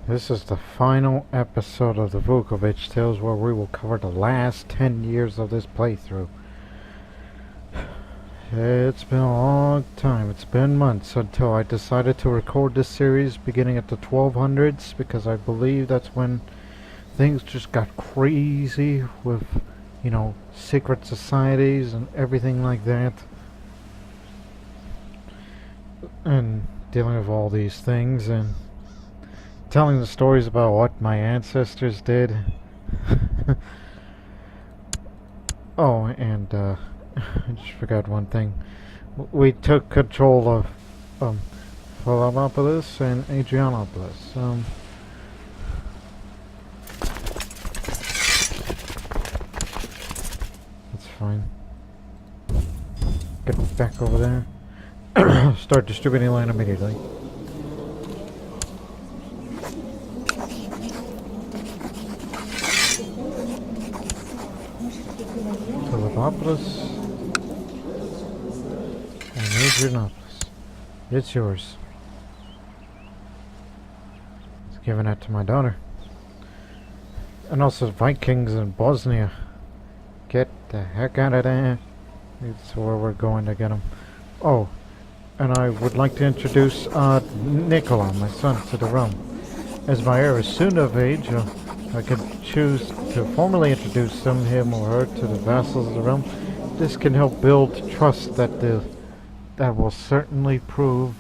This is the final episode of the Vukovic Tales where we will cover the last 10 years of this playthrough. It's been a long time, it's been months until I decided to record this series beginning at the 1200s because I believe that's when things just got crazy with, secret societies and everything like that. And dealing with all these things and telling the stories about what my ancestors did. Oh, and I just forgot one thing. We took control of Philopolis and Adrianopolis. That's fine. Get back over there. Start distributing land immediately. Philopolis and Adrianopolis. It's yours. It's giving that to my daughter. And also Vikings in Bosnia. Get the heck out of there. It's where we're going to get them. Oh, and I would like to introduce Nicola, my son, to the realm. As my heir is soon of age, I can choose to formally introduce him or her to the vassals of the realm. This can help build trust that will certainly prove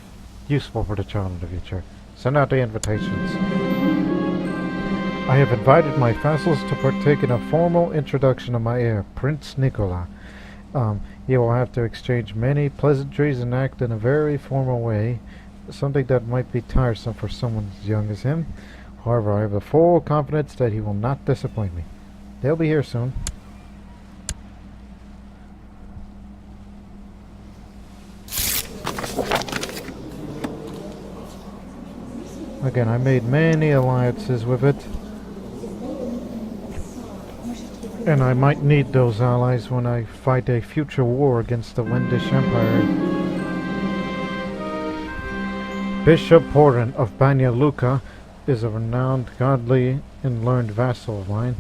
useful for the child in the future. Send out the invitations. I have invited my vassals to partake in a formal introduction of my heir, Prince Nicola. You will have to exchange many pleasantries and act in a very formal way, something that might be tiresome for someone as young as him. However, I have a full confidence that he will not disappoint me. They'll be here soon. Again, I made many alliances with it. And I might need those allies when I fight a future war against the Wendish Empire. Bishop Porin of Banja Luka is a renowned, godly, and learned vassal of mine.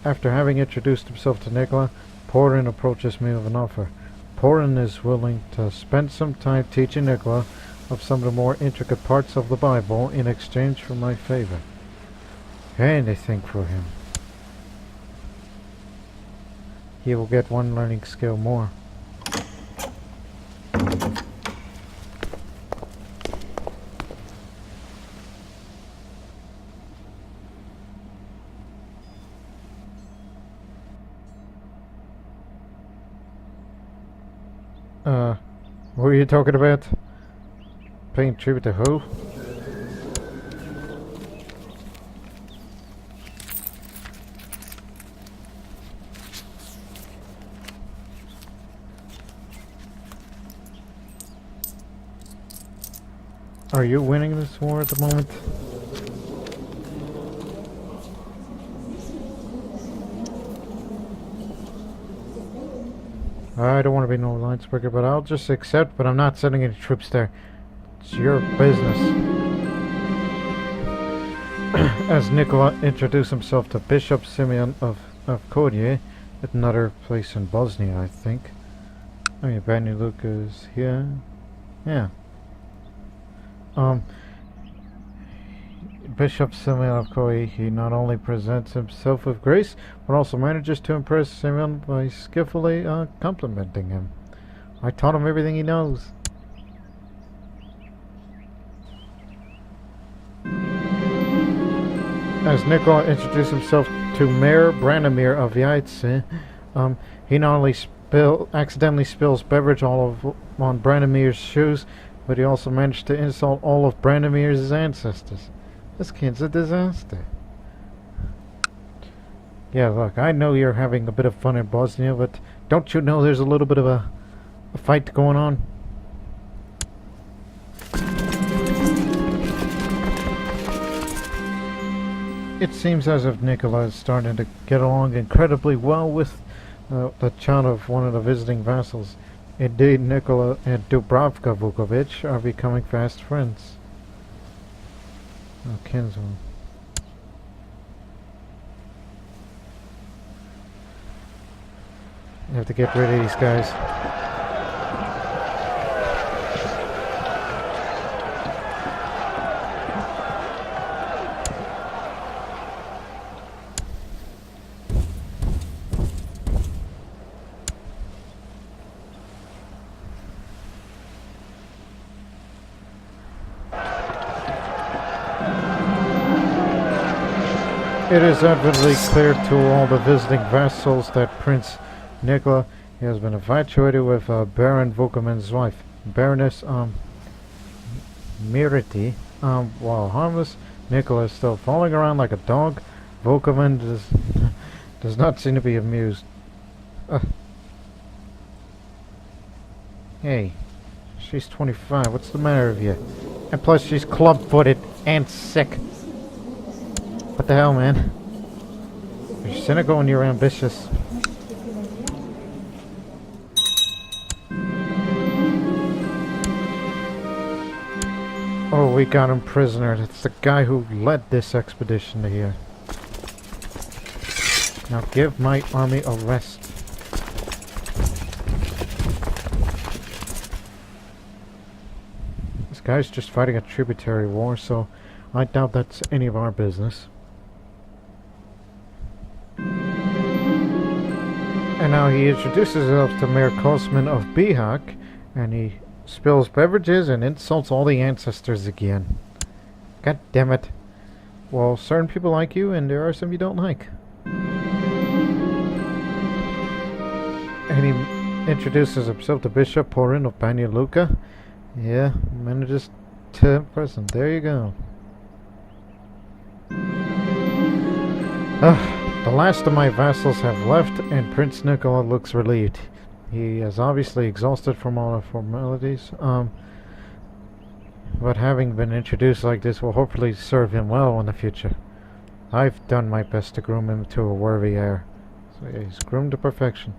After having introduced himself to Nicola, Porin approaches me with an offer. Porin is willing to spend some time teaching Nicola of some of the more intricate parts of the Bible in exchange for my favor. Anything for him. He will get one learning skill more. What were you talking about? Paying tribute to who? Are you winning this war at the moment? I don't want to be no alliance breaker, but I'll just accept, but I'm not sending any troops there. It's your business. As Nicola introduced himself to Bishop Simeon of Kodje, at another place in Bosnia, I think. I mean, Banja Luka is here. Yeah. Bishop Simeon of Kodje, he not only presents himself with grace, but also manages to impress Simeon by skillfully complimenting him. I taught him everything he knows. As Nicola introduced himself to Mayor Branimir of Yaitse, he not only accidentally spills beverage on Branimir's shoes, but he also managed to insult all of Branimir's ancestors. This kid's a disaster. Yeah, look, I know you're having a bit of fun in Bosnia, but don't you know there's a little bit of a fight going on? It seems as if Nicola is starting to get along incredibly well with the child of one of the visiting vassals. Indeed, Nicola and Dubravka Vukovic are becoming fast friends. Oh, kinsman. You have to get rid of these guys. It is evidently clear to all the visiting vassals that Prince Nicola has been infatuated with Baron Vukovic's wife, Baroness Miriti. While harmless, Nicola is still falling around like a dog. Vukovic does not seem to be amused. Hey, she's 25. What's the matter with you? And plus, she's club-footed and sick. What the hell, man? You're cynical and you're ambitious. Oh, we got him prisoner. It's the guy who led this expedition to here. Now give my army a rest. This guy's just fighting a tributary war, so I doubt that's any of our business. And now he introduces himself to Mayor Kosman of Bihak, and he spills beverages and insults all the ancestors again. God damn it. Well, certain people like you, and there are some you don't like. And he introduces himself to Bishop Porin of Banja Luka. Yeah, manages to impress him. There you go. The last of my vassals have left, and Prince Nicola looks relieved. He is obviously exhausted from all the formalities. But having been introduced like this will hopefully serve him well in the future. I've done my best to groom him to a worthy heir. So yeah, he's groomed to perfection.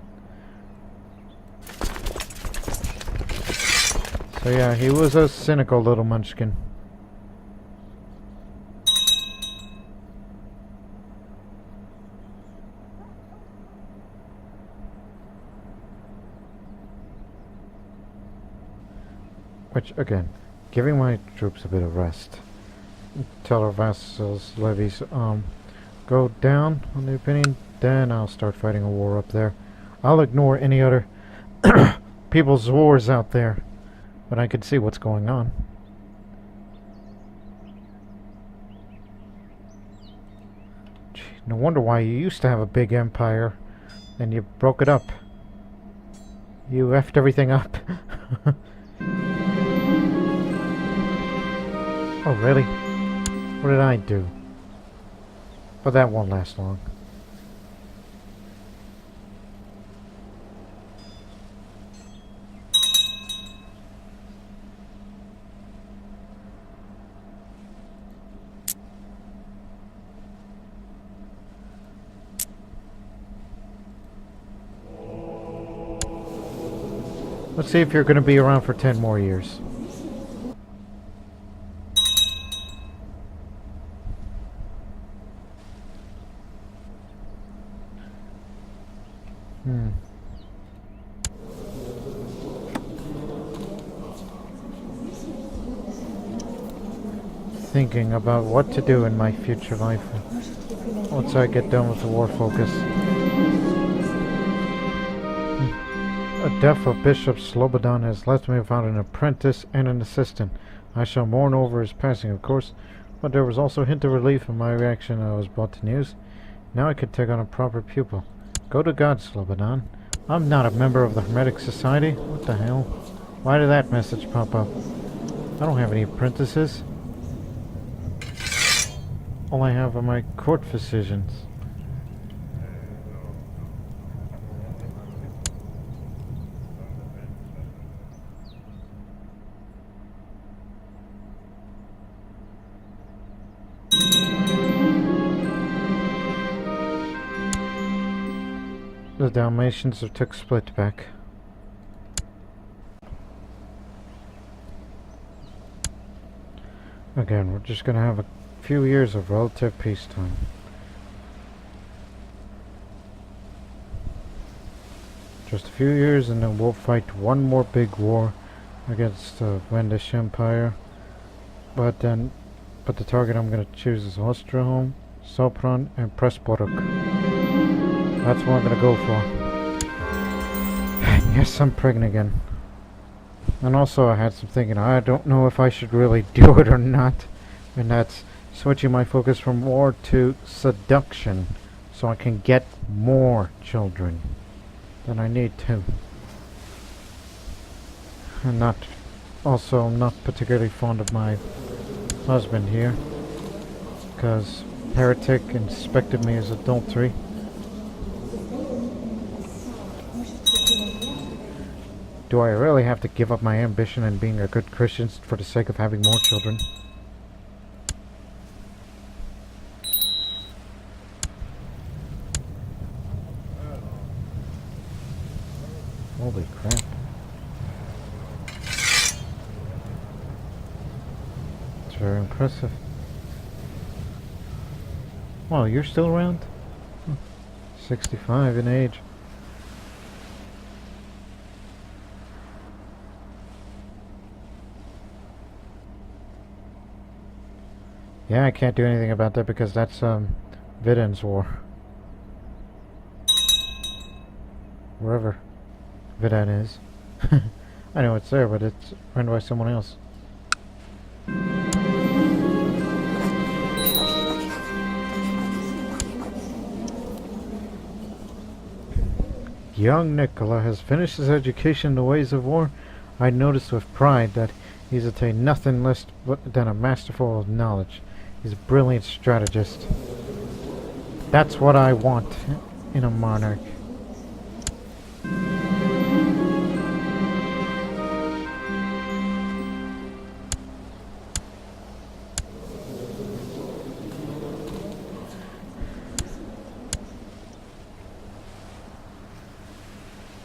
So yeah, he was a cynical little munchkin. Which, again, giving my troops a bit of rest. Tell our vassals' levies, go down, on the opinion, then I'll start fighting a war up there. I'll ignore any other people's wars out there, but I can see what's going on. Gee, no wonder why you used to have a big empire, and you broke it up. You effed everything up. Oh, really? What did I do? But that won't last long. Let's see if you're going to be around for 10 more years. Thinking about what to do in my future life once I get done with the war focus. The death of Bishop Slobodan has left me without an apprentice and an assistant. I shall mourn over his passing, of course, but there was also a hint of relief in my reaction when I was brought to news. Now I could take on a proper pupil. Go to God, Slobodan. I'm not a member of the Hermetic Society. What the hell? Why did that message pop up? I don't have any apprentices. All I have are my court physicians. The Dalmatians took split back. Again, we're just gonna have a few years of relative peacetime. Just a few years and then we'll fight one more big war against the Vendish Empire. But the target I'm going to choose is Osterholm, Sopron, and Pressburg. That's what I'm going to go for. Yes, I'm pregnant again. And also I had some thinking, I don't know if I should really do it or not. And that's switching my focus from war to seduction, so I can get more children than I need to. And I'm not particularly fond of my husband here, because heretic inspected me as adultery. Do I really have to give up my ambition and being a good Christian for the sake of having more children? Holy crap. It's very impressive. Well, you're still around? 65 in age. Yeah, I can't do anything about that because that's Viden's war. Wherever Viden is. I know it's there, but it's run by someone else. Young Nicola has finished his education in the ways of war. I noticed with pride that he's attained nothing less than a masterful of knowledge. He's a brilliant strategist. That's what I want in a monarch.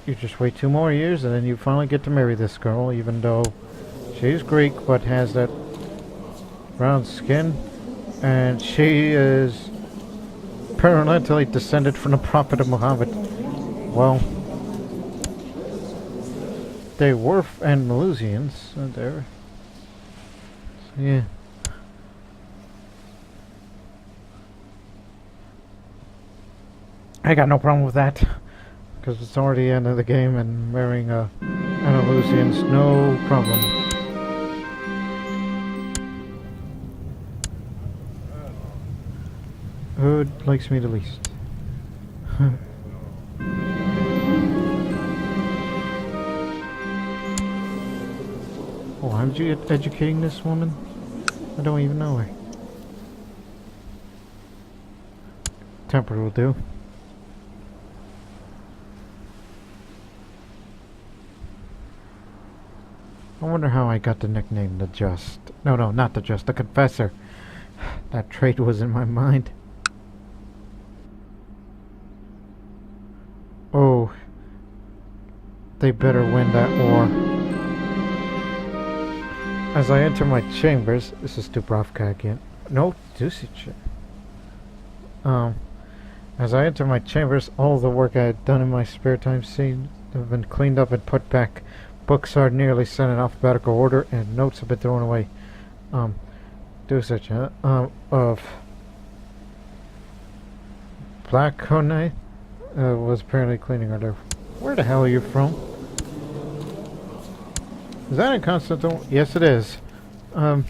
You just wait 2 more years and then you finally get to marry this girl, even though she's Greek but has that brown skin, and she is parentally descended from the Prophet of Muhammad. Well, they were and Malusians, there. So, yeah. I got no problem with that, because it's already the end of the game, and marrying Andalusians, no problem. Who likes me the least? Oh, how'd you get educating this woman? I don't even know her. Temper will do. I wonder how I got the nickname the Just. No, not the Just, the Confessor. That trait was in my mind. Oh, they better win that war. As I enter my chambers, this is Dubrovka again. No, Dusic. As I enter my chambers, all the work I had done in my spare time seemed to have been cleaned up and put back. Books are nearly set in alphabetical order, and notes have been thrown away. Dusic, of Black Kone, was apparently cleaning her there. Where the hell are you from? Is that in Constantine? Yes, it is. Oh,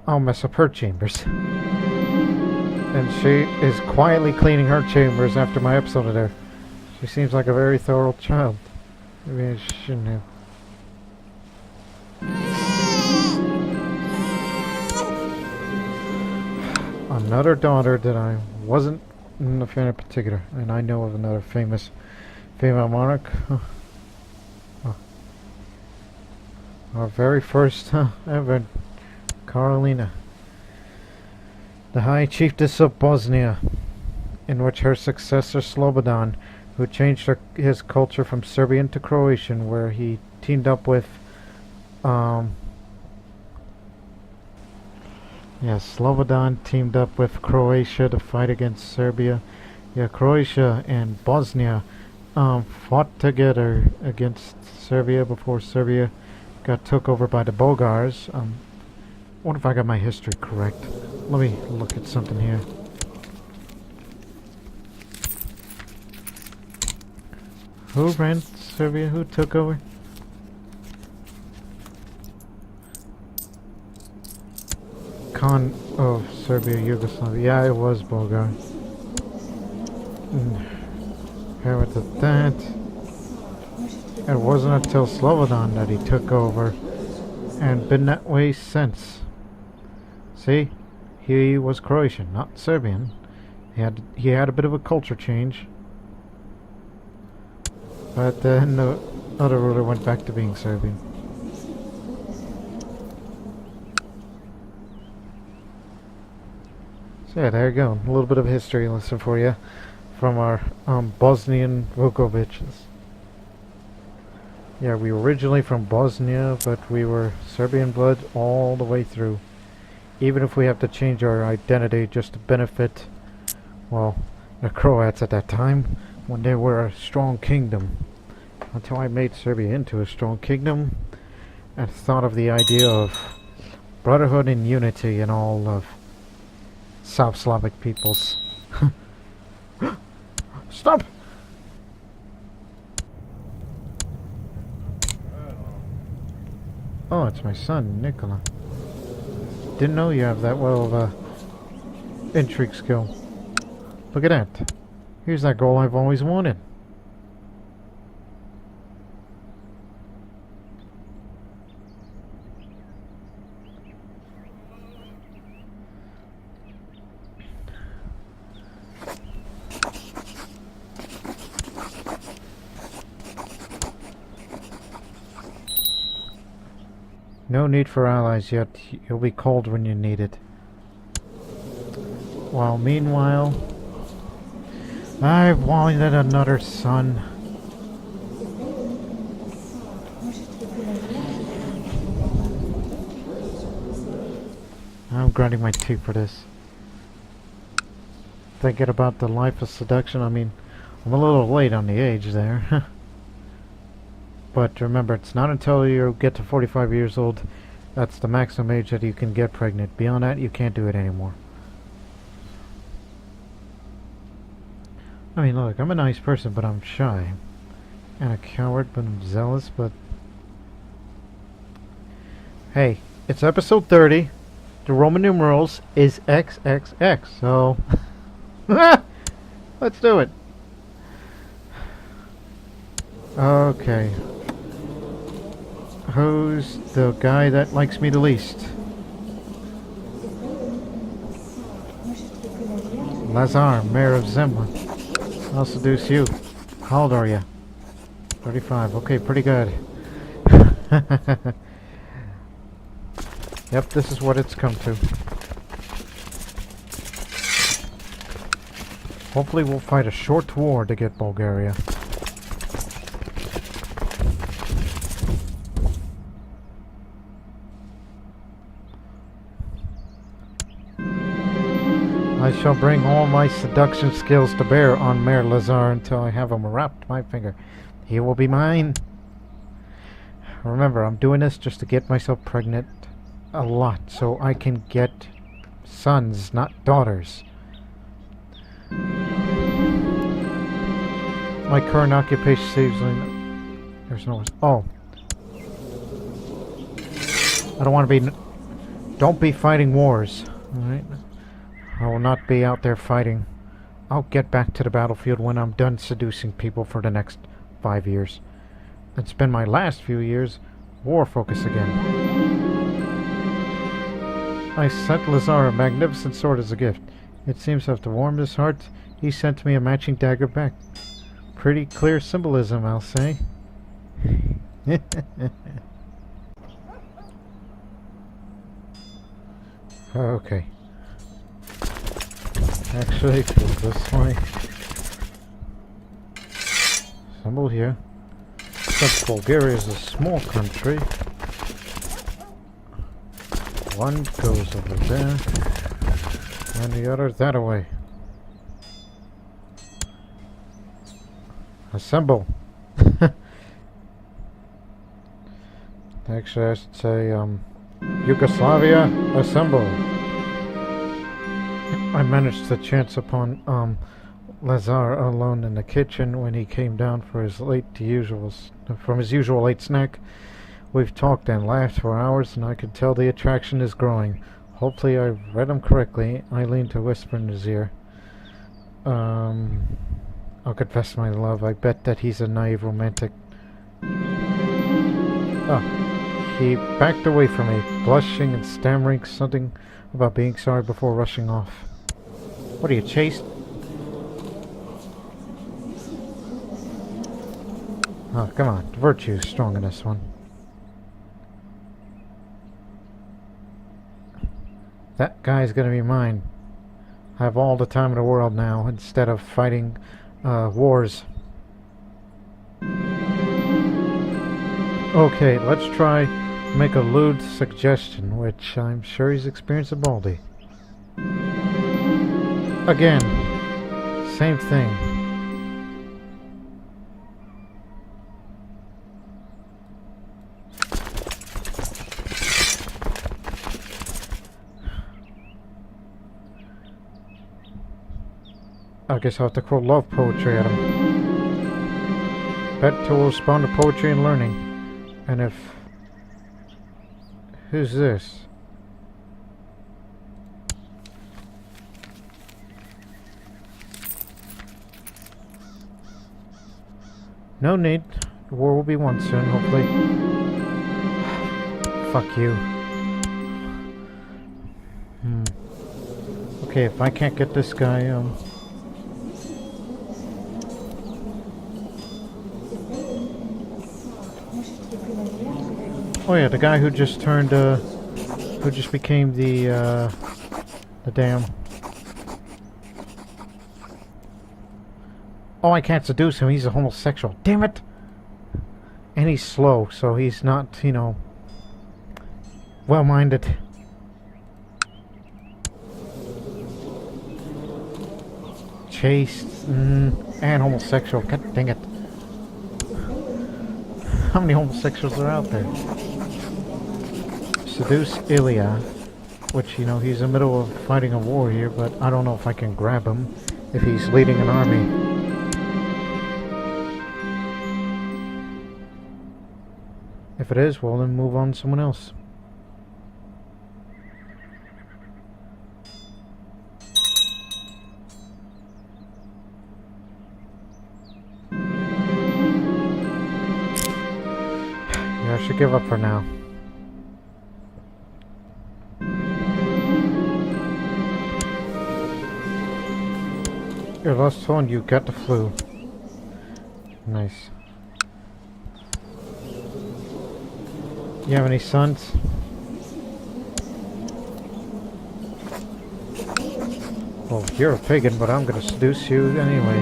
I'll mess up her chambers. And she is quietly cleaning her chambers after my episode of her. She seems like a very thorough child. Maybe I shouldn't have. Another daughter that I wasn't a fan in particular, and I know of another famous female monarch. Our very first ever, Carolina, the High Chiefess of Bosnia, in which her successor Slobodan, who changed his culture from Serbian to Croatian, where he teamed up with Yeah, Slobodan teamed up with Croatia to fight against Serbia. Yeah, Croatia and Bosnia fought together against Serbia before Serbia got took over by the Bulgars. I wonder if I got my history correct. Let me look at something here. Who ran Serbia? Who took over? Khan of Serbia, Yugoslavia. Yeah, it was Bulgar. Here with that. It wasn't until Slobodan that he took over, and been that way since. See, he was Croatian, not Serbian. He had a bit of a culture change, but then the other ruler went back to being Serbian. So yeah, there you go. A little bit of a history lesson for you from our Bosnian Vukovics. Yeah, we were originally from Bosnia, but we were Serbian blood all the way through. Even if we have to change our identity just to benefit, well, the Croats at that time, when they were a strong kingdom. Until I made Serbia into a strong kingdom, and thought of the idea of brotherhood and unity in all of South Slavic peoples. Stop! Oh, it's my son, Nicola. Didn't know you have that well of a intrigue skill. Look at that. Here's that girl I've always wanted. No need for allies yet. You'll be called when you need it. While meanwhile, I've wanted another son. I'm grinding my teeth for this. Thinking about the life of seduction, I mean, I'm a little late on the age there. But remember, it's not until you get to 45 years old that's the maximum age that you can get pregnant. Beyond that, you can't do it anymore. I mean, look, I'm a nice person, but I'm shy. And a coward, but I'm zealous, but... Hey, it's episode 30. The Roman numerals is XXX, so... Let's do it. Okay. Who's the guy that likes me the least? Lazar, Mayor of Zemlya. I'll seduce you. How old are you? 35. Okay, pretty good. Yep, this is what it's come to. Hopefully we'll fight a short war to get Bulgaria. I shall bring all my seduction skills to bear on Mayor Lazar until I have him wrapped my finger. He will be mine. Remember, I'm doing this just to get myself pregnant a lot so I can get sons, not daughters. My current occupation saves me. There's no... Oh. I don't want to be... Don't be fighting wars. Alright? I will not be out there fighting. I'll get back to the battlefield when I'm done seducing people for the next 5 years. And spend my last few years war focus again. I sent Lazar a magnificent sword as a gift. It seems to have warmed his heart. He sent me a matching dagger back. Pretty clear symbolism, I'll say. Okay. Actually, go this way. Symbol here. Since Bulgaria is a small country, One goes over there, and the other that way. Assemble. Actually, I should say, Yugoslavia, assemble. I managed to chance upon, Lazar alone in the kitchen when he came down for his from his usual late snack. We've talked and laughed for hours, and I could tell the attraction is growing. Hopefully I've read him correctly. I leaned to whisper in his ear. I'll confess my love. I bet that he's a naive romantic. Oh, he backed away from me, blushing and stammering something about being sorry before rushing off. What are you, chased? Oh, come on. Virtue is strong in this one. That guy's gonna be mine. I have all the time in the world now, instead of fighting wars. Okay, let's try make a lewd suggestion, which I'm sure he's experienced at Baldy. Again, same thing. I guess I'll have to quote love poetry at him. Bet to will respond to poetry and learning. And if... Who's this? No need. The war will be won soon, hopefully. Fuck you. Okay, if I can't get this guy, oh yeah, the guy who just turned, who just became the damn... Oh, I can't seduce him, he's a homosexual. Damn it! And he's slow, so he's not, you know, well-minded. Chaste, and homosexual. God dang it. How many homosexuals are out there? Seduce Ilya, which, you know, he's in the middle of fighting a war here, but I don't know if I can grab him if he's leading an army. If it is, well then move on to someone else. Yeah, I should give up for now. Your last phone, you got the flu. Nice. You have any sons? Well, you're a pagan, but I'm gonna seduce you anyway.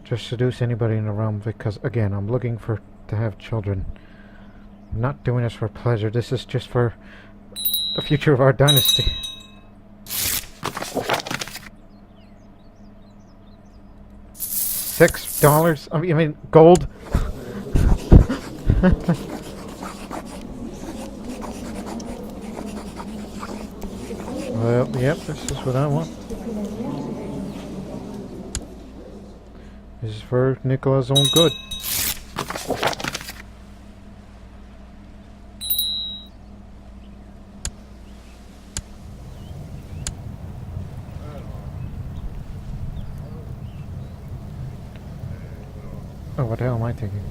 Just seduce anybody in the realm because, again, I'm looking to have children. I'm not doing this for pleasure. This is just for the future of our dynasty. $6? I mean, gold? Well, yep, this is what I want. This is for Nicola's own good. Oh, what the hell am I thinking?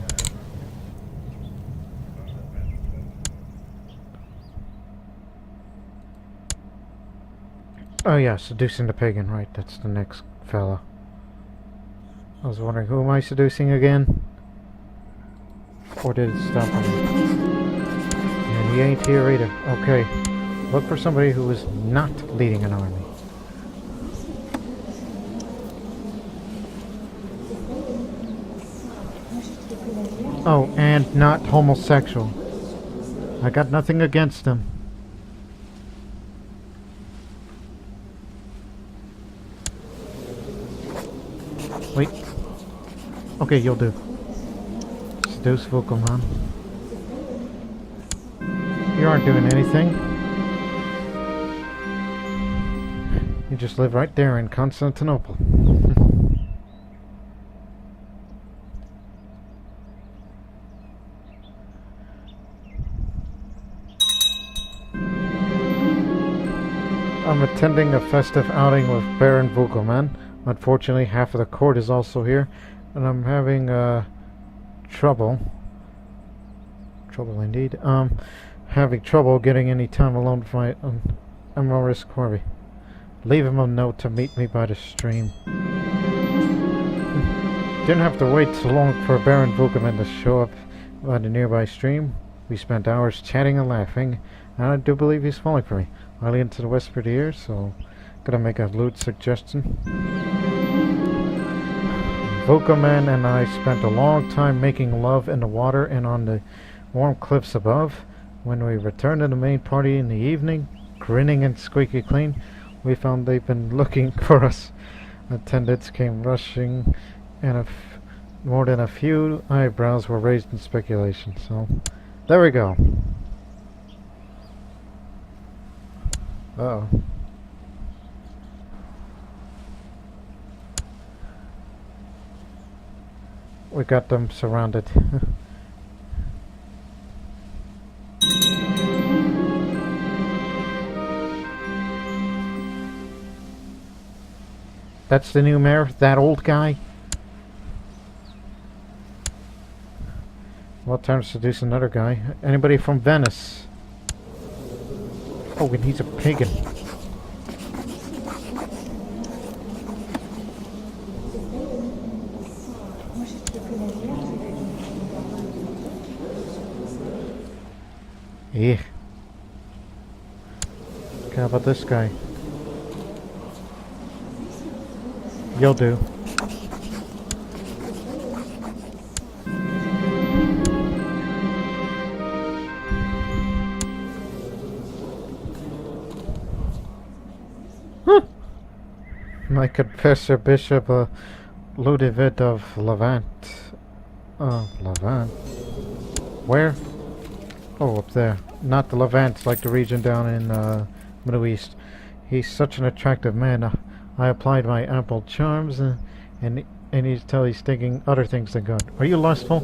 Oh yeah, seducing the pagan, right, that's the next fella. I was wondering, who am I seducing again? Or did it stop on me? And he ain't here either. Okay, look for somebody who is not leading an army. Oh, and not homosexual. I got nothing against him. Wait. Okay, you'll do. Seduce Vukovic. You aren't doing anything. You just live right there in Constantinople. I'm attending a festive outing with Baron Vukovic. Unfortunately, half of the court is also here, and I'm having trouble. Trouble indeed. Having trouble getting any time alone with my amorous Corby. Leave him a note to meet me by the stream. Didn't have to wait so long for Baron Vukovic to show up by the nearby stream. We spent hours chatting and laughing, and I do believe he's falling for me. Early into the whispered ear, so gonna make a lewd suggestion. Vukovic and I spent a long time making love in the water and on the warm cliffs above. When we returned to the main party in the evening, grinning and squeaky clean, we found they'd been looking for us. Attendants came rushing, and more than a few eyebrows were raised in speculation. So, there we go. Uh-oh. We got them surrounded. That's the new mayor, that old guy? Well, time to seduce another guy. Anybody from Venice? Oh, and he's a pagan. Yeah. Okay, how about this guy? You'll do. My confessor, Bishop Ludovic of Levant. Levant? Where? Oh, up there. Not the Levant, like the region down in Middle East. He's such an attractive man. I applied my ample charms, and he's thinking other things than good. Are you lustful?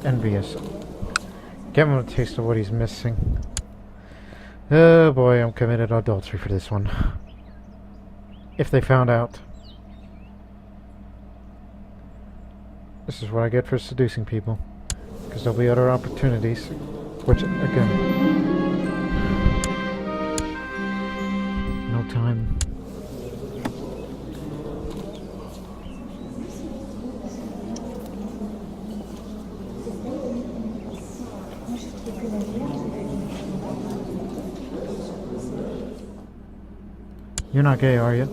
Envious. Give him a taste of what he's missing. Oh boy, I'm committed adultery for this one. If they found out. This is what I get for seducing people. Because there'll be other opportunities. Which, again... no time. You're not gay, are you?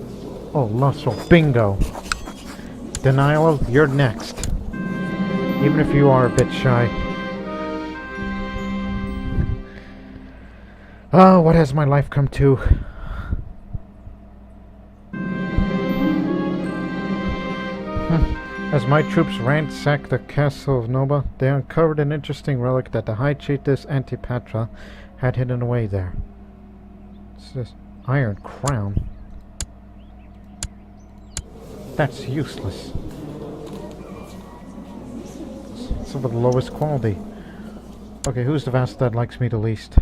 Oh, lustful. Bingo! Denial, you're next. Even if you are a bit shy. Oh, what has my life come to? As my troops ransacked the castle of Nova, they uncovered an interesting relic that the High Chiefess Antipatra had hidden away there. It's this iron crown. That's useless. It's of the lowest quality. Okay, who's the vassal that likes me the least?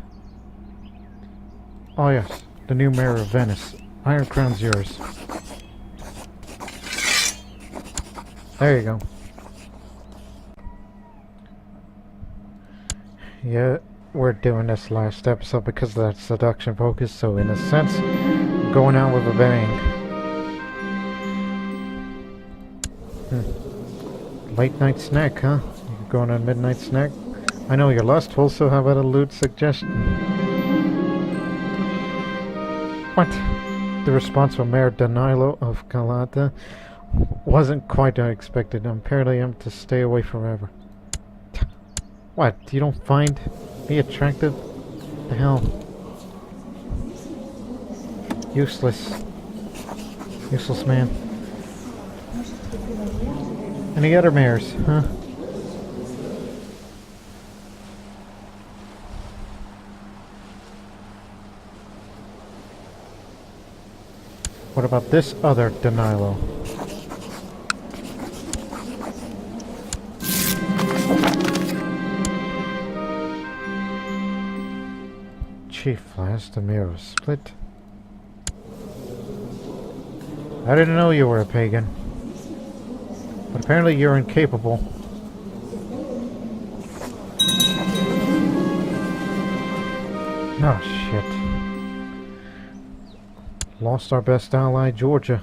Oh yes, the new mayor of Venice. Iron crown's yours. There you go. Yeah, we're doing this last episode because of that seduction focus, so in a sense, going out with a bang. Late night snack, huh? You're going on midnight snack? I know you're lustful, so how about a lewd suggestion? What? The response from Mayor Danilo of Galata. Wasn't quite what I expected. Apparently I'm to stay away forever. What? You don't find me attractive? The hell? Useless. Useless man. Any other mares, huh? What about this other Danilo? Chief Flash, the mirror split. I didn't know you were a pagan. But apparently you're incapable. Oh shit. Lost our best ally, Georgia.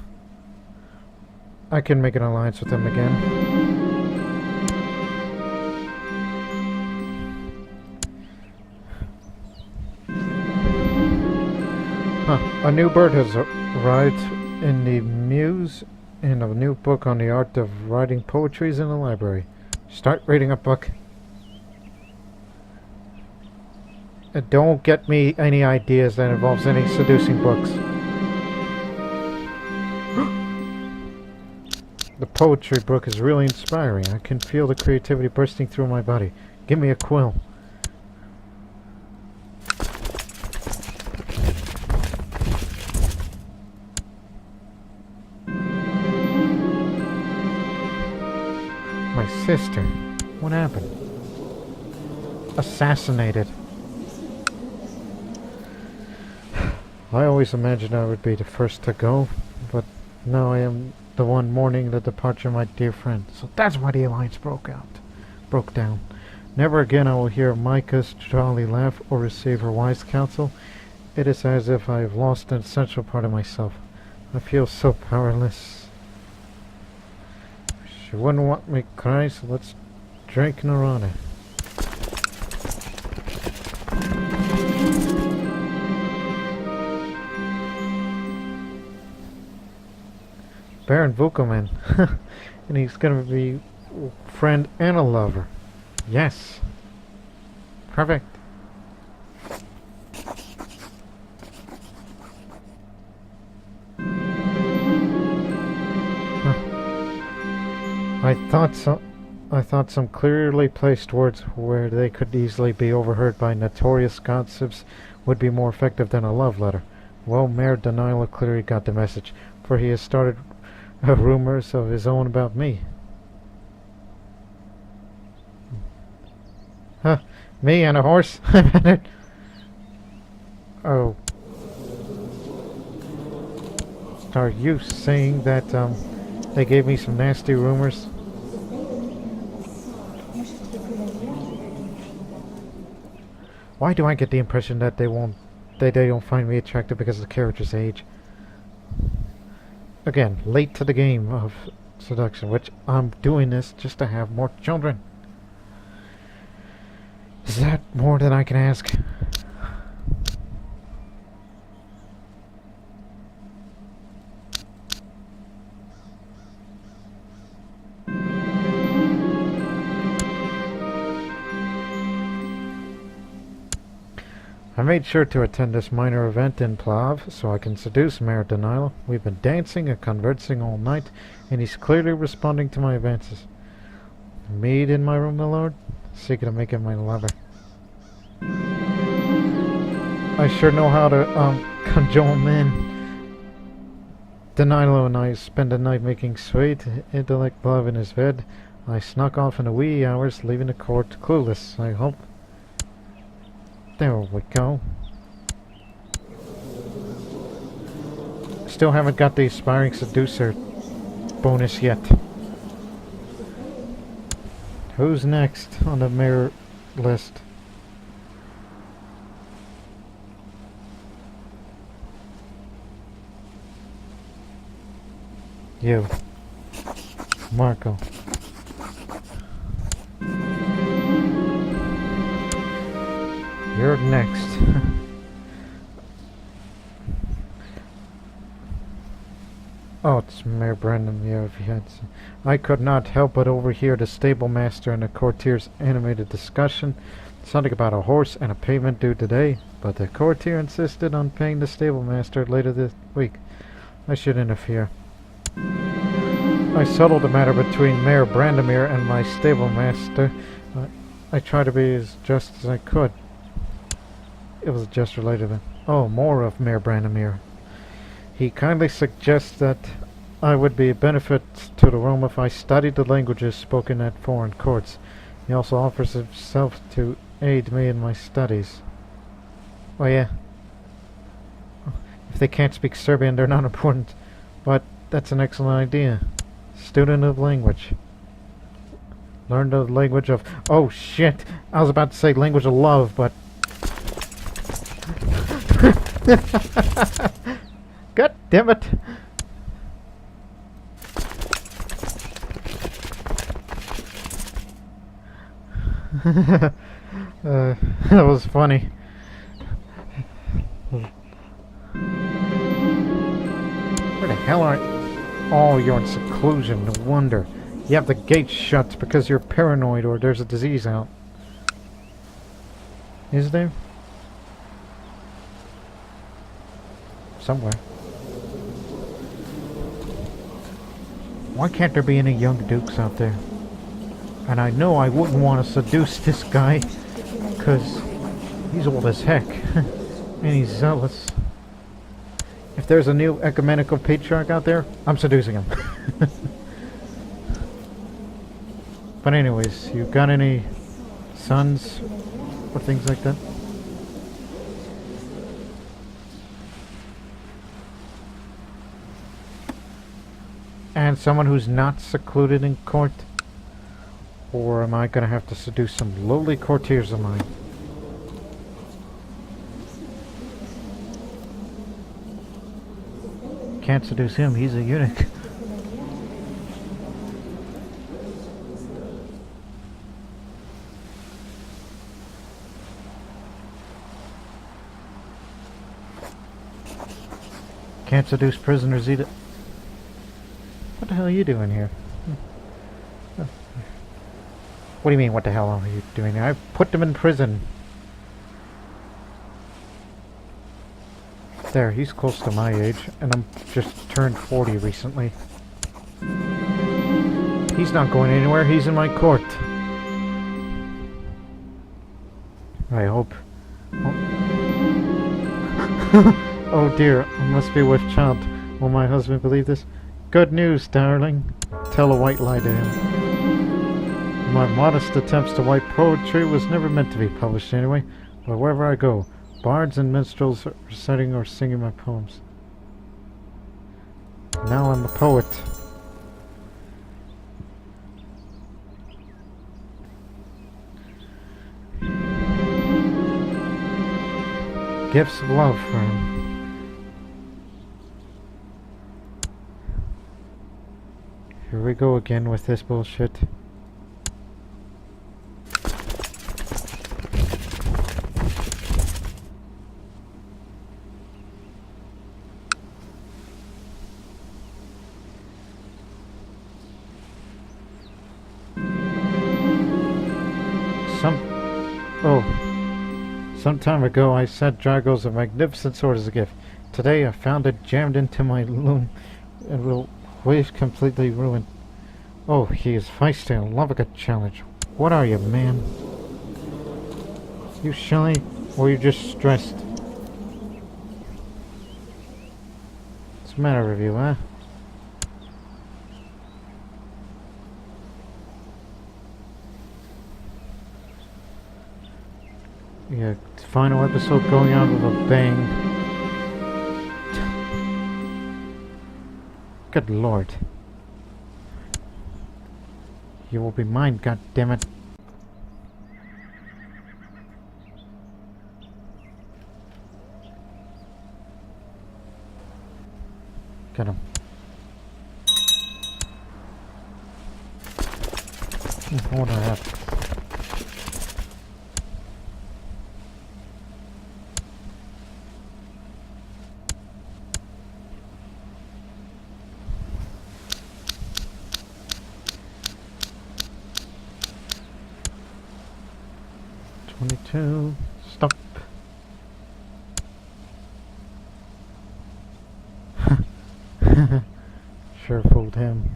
I can make an alliance with them again. Huh. A new bird has arrived in the muse, and a new book on the art of writing poetry is in the library. Start reading a book. Don't get me any ideas that involves any seducing books. The poetry book is really inspiring. I can feel the creativity bursting through my body. Give me a quill. My sister. What happened? Assassinated. I always imagined I would be the first to go, but now I am the one mourning the departure of my dear friend. So that's why the alliance broke down. Never again I will hear Micah's jolly laugh or receive her wise counsel. It is as if I have lost an essential part of myself. I feel so powerless. She wouldn't want me to cry, so let's drink Narana. Baron Vukovic, and he's gonna be a friend and a lover. Yes. Perfect. I thought some clearly placed words where they could easily be overheard by notorious gossips would be more effective than a love letter. Well, Mayor Danilo clearly got the message, for he has started rumors of his own about me. Huh? Me and a horse? Oh. Are you saying that, they gave me some nasty rumors? Why do I get the impression that they don't find me attractive because of the character's age? Again, late to the game of seduction, which I'm doing this just to have more children. Is that more than I can ask? I made sure to attend this minor event in Plav so I can seduce Mayor Danilo. We've been dancing and conversing all night, and he's clearly responding to my advances. Mead in my room, my lord? Seeking to make him my lover. I sure know how to, cajole men. Danilo and I spent the night making sweet, idyllic love in his bed. I snuck off in the wee hours, leaving the court clueless, I hope. There we go. Still haven't got the aspiring seducer bonus yet. Who's next on the mayor list? You. Marco. You're next. Oh, it's Mayor Brandon. Yeah, if you had I could not help but overhear the stable master and the courtier's animated discussion. Something about a horse and a payment due today, but the courtier insisted on paying the stable master later this week. I should interfere. I settled the matter between Mayor Brandomir and my stable master. I tried to be as just as I could. It was just related to... Oh, more of Mayor Brandomir. He kindly suggests that I would be a benefit to the realm if I studied the languages spoken at foreign courts. He also offers himself to aid me in my studies. Oh yeah. If they can't speak Serbian, they're not important. But that's an excellent idea. Student of language. Learn the language of... Oh shit! I was about to say language of love, but... God damn it! That was funny. Where the hell are you? Oh, you're in seclusion, no wonder. You have the gate shut because you're paranoid or there's a disease out. Is there? Somewhere. Why can't there be any young dukes out there? And I know I wouldn't want to seduce this guy, because he's old as heck, and he's zealous. If there's a new ecumenical patriarch out there, I'm seducing him. But anyways, you got any sons or things like that? And someone who's not secluded in court? Or am I gonna have to seduce some lowly courtiers of mine? Can't seduce him, he's a eunuch. Can't seduce prisoners either. What the hell are you doing here? What do you mean, what the hell are you doing here? I put them in prison. There, he's close to my age, and I'm just turned 40 recently. He's not going anywhere, he's in my court. I hope. Oh dear, I must be with child. Will my husband believe this? Good news, darling. Tell a white lie to him. My modest attempts to write poetry was never meant to be published anyway, but wherever I go, bards and minstrels are reciting or singing my poems. Now I'm a poet. Gifts of love for him. Here we go again with this bullshit. Some time ago I sent Dragos a magnificent sword as a gift. Today I found it jammed into my loom and will wave completely ruined. Oh, he is feisty and love a good challenge. What are you, man? You shy or you just stressed? What's the matter with you, huh? Yeah, final episode going out with a bang. Good lord. You will be mine, goddammit. Get him. Hold on up. 22. Stop. Sure fooled him.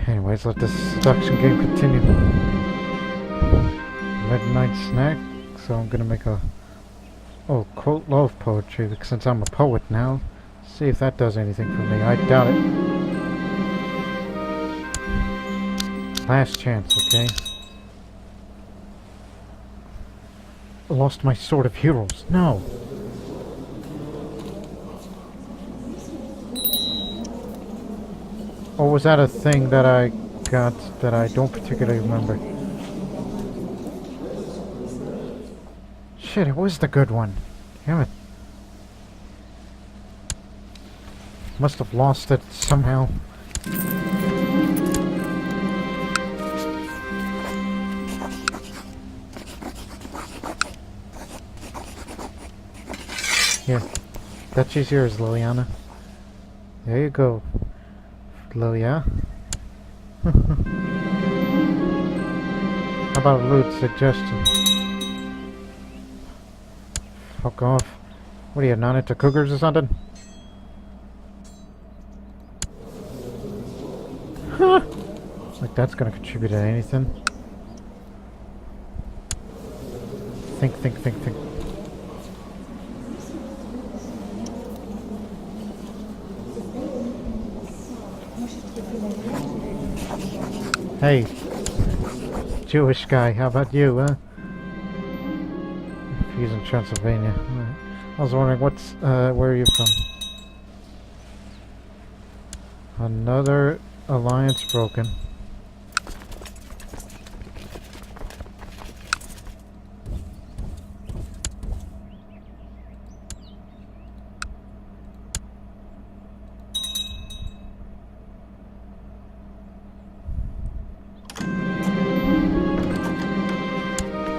Anyways, let this seduction game continue. Midnight snack, so I'm gonna make a quote love poetry, because since I'm a poet now, see if that does anything for me. I doubt it. Last chance, okay? I lost my sword of heroes. No! Or was that a thing that I got that I don't particularly remember? Shit, it was the good one. Damn it. Must have lost it somehow. Here. Duchy's yours, Liliana. There you go. Lilia. How about a lewd suggestion? Fuck off. What are you, not into cougars or something? Like that's gonna contribute to anything. Think. Hey, Jewish guy, how about you, huh? If he's in Transylvania. Right. I was wondering where are you from? Another alliance broken.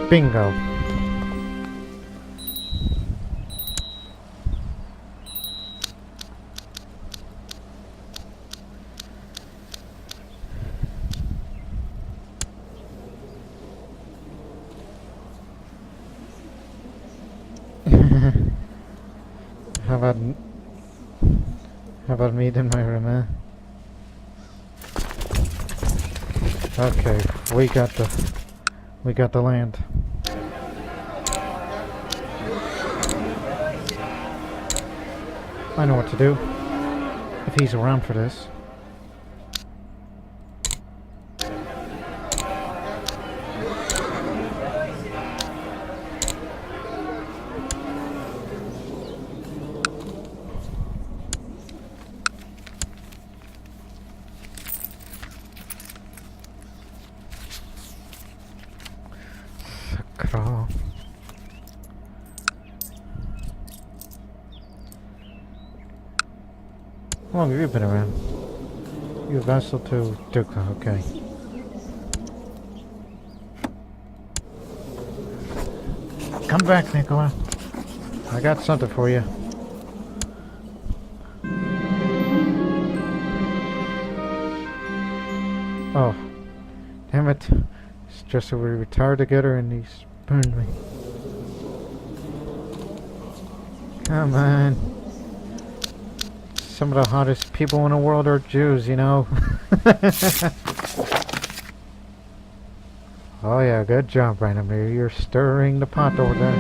Bingo. How about meat in my room, eh? Okay, we got the land. I know what to do. If he's around for this. Sakra. How long have you been around? You vassal to Duca, okay. Come back, Nicola. I got something for you. Oh, damn it. It's just that we retired together and he spurned me. Come on. Some of the hottest people in the world are Jews, you know. Oh yeah, good job, Branimir. You're stirring the pot over there.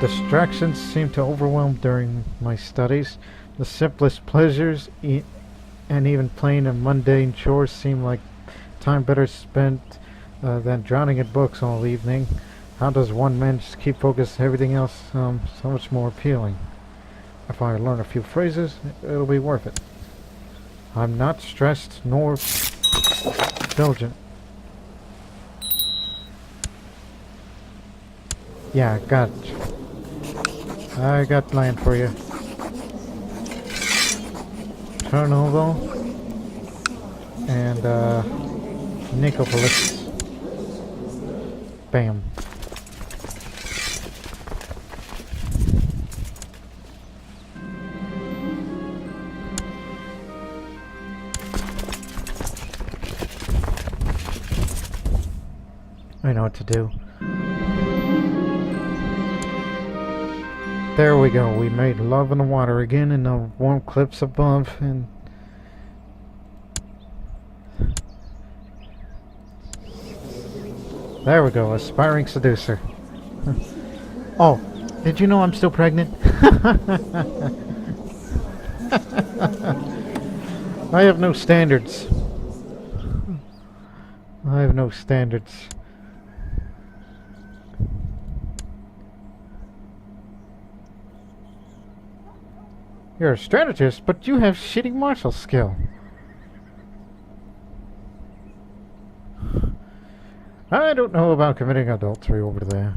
Distractions seem to overwhelm during my studies. The simplest pleasures and even plain and mundane chores seem like time better spent than drowning in books all evening. How does one manage to keep focused and everything else so much more appealing? If I learn a few phrases, it'll be worth it. I'm not stressed nor diligent. Yeah, I got land for you. Chernobyl and Nicopolis. Bam. I know what to do. There we go. We made love in the water again in the warm cliffs above, and there we go. Aspiring seducer. Oh, did you know I'm still pregnant? I have no standards. I have no standards. You're a strategist, but you have shitty martial skill. I don't know about committing adultery over there.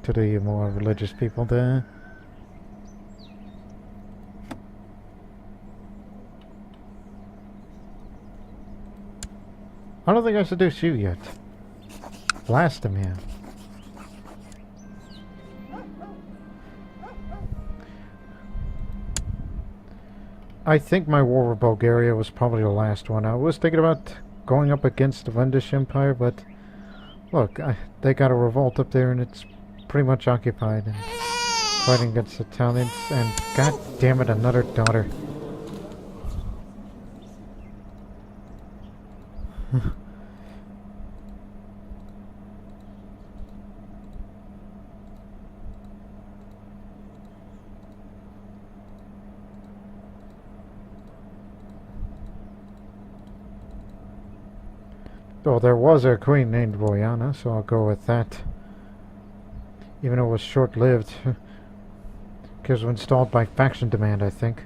To the more religious people there. I don't think I seduced you yet. Blast him here. I think my war with Bulgaria was probably the last one. I was thinking about going up against the Vendish Empire, but look, they got a revolt up there and it's pretty much occupied. And fighting against the Italians, and god damn it, another daughter. Oh, there was a queen named Boyana, so I'll go with that. Even though it was short-lived. Because it was installed by faction demand, I think.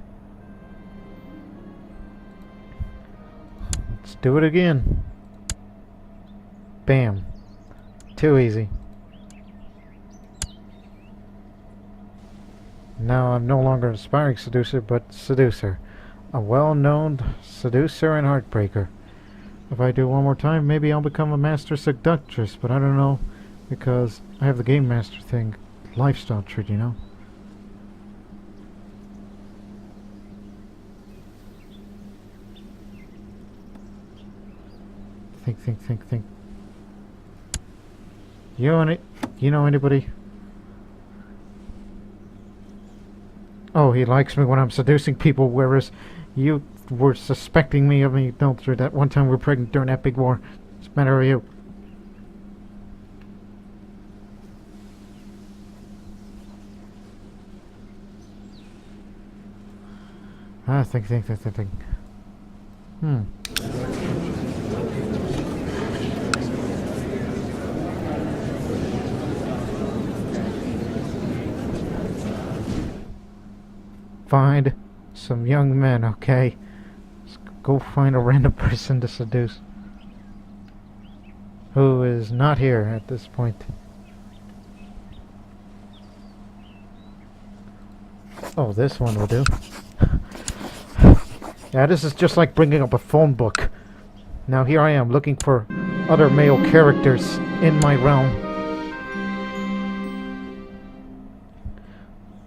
Let's do it again. Bam. Too easy. Now I'm no longer an aspiring seducer, but seducer. A well-known seducer and heartbreaker. If I do one more time, maybe I'll become a master seductress, but I don't know, because I have the game master thing, lifestyle trait, you know. Think. You know anybody? Oh, he likes me when I'm seducing people, whereas you were suspecting me of adultery that one time we were pregnant during that big war. What's the matter with you? Think. Find some young men, okay? Let's go find a random person to seduce. Who is not here at this point. Oh, this one will do. Yeah, this is just like bringing up a phone book. Now here I am looking for other male characters in my realm.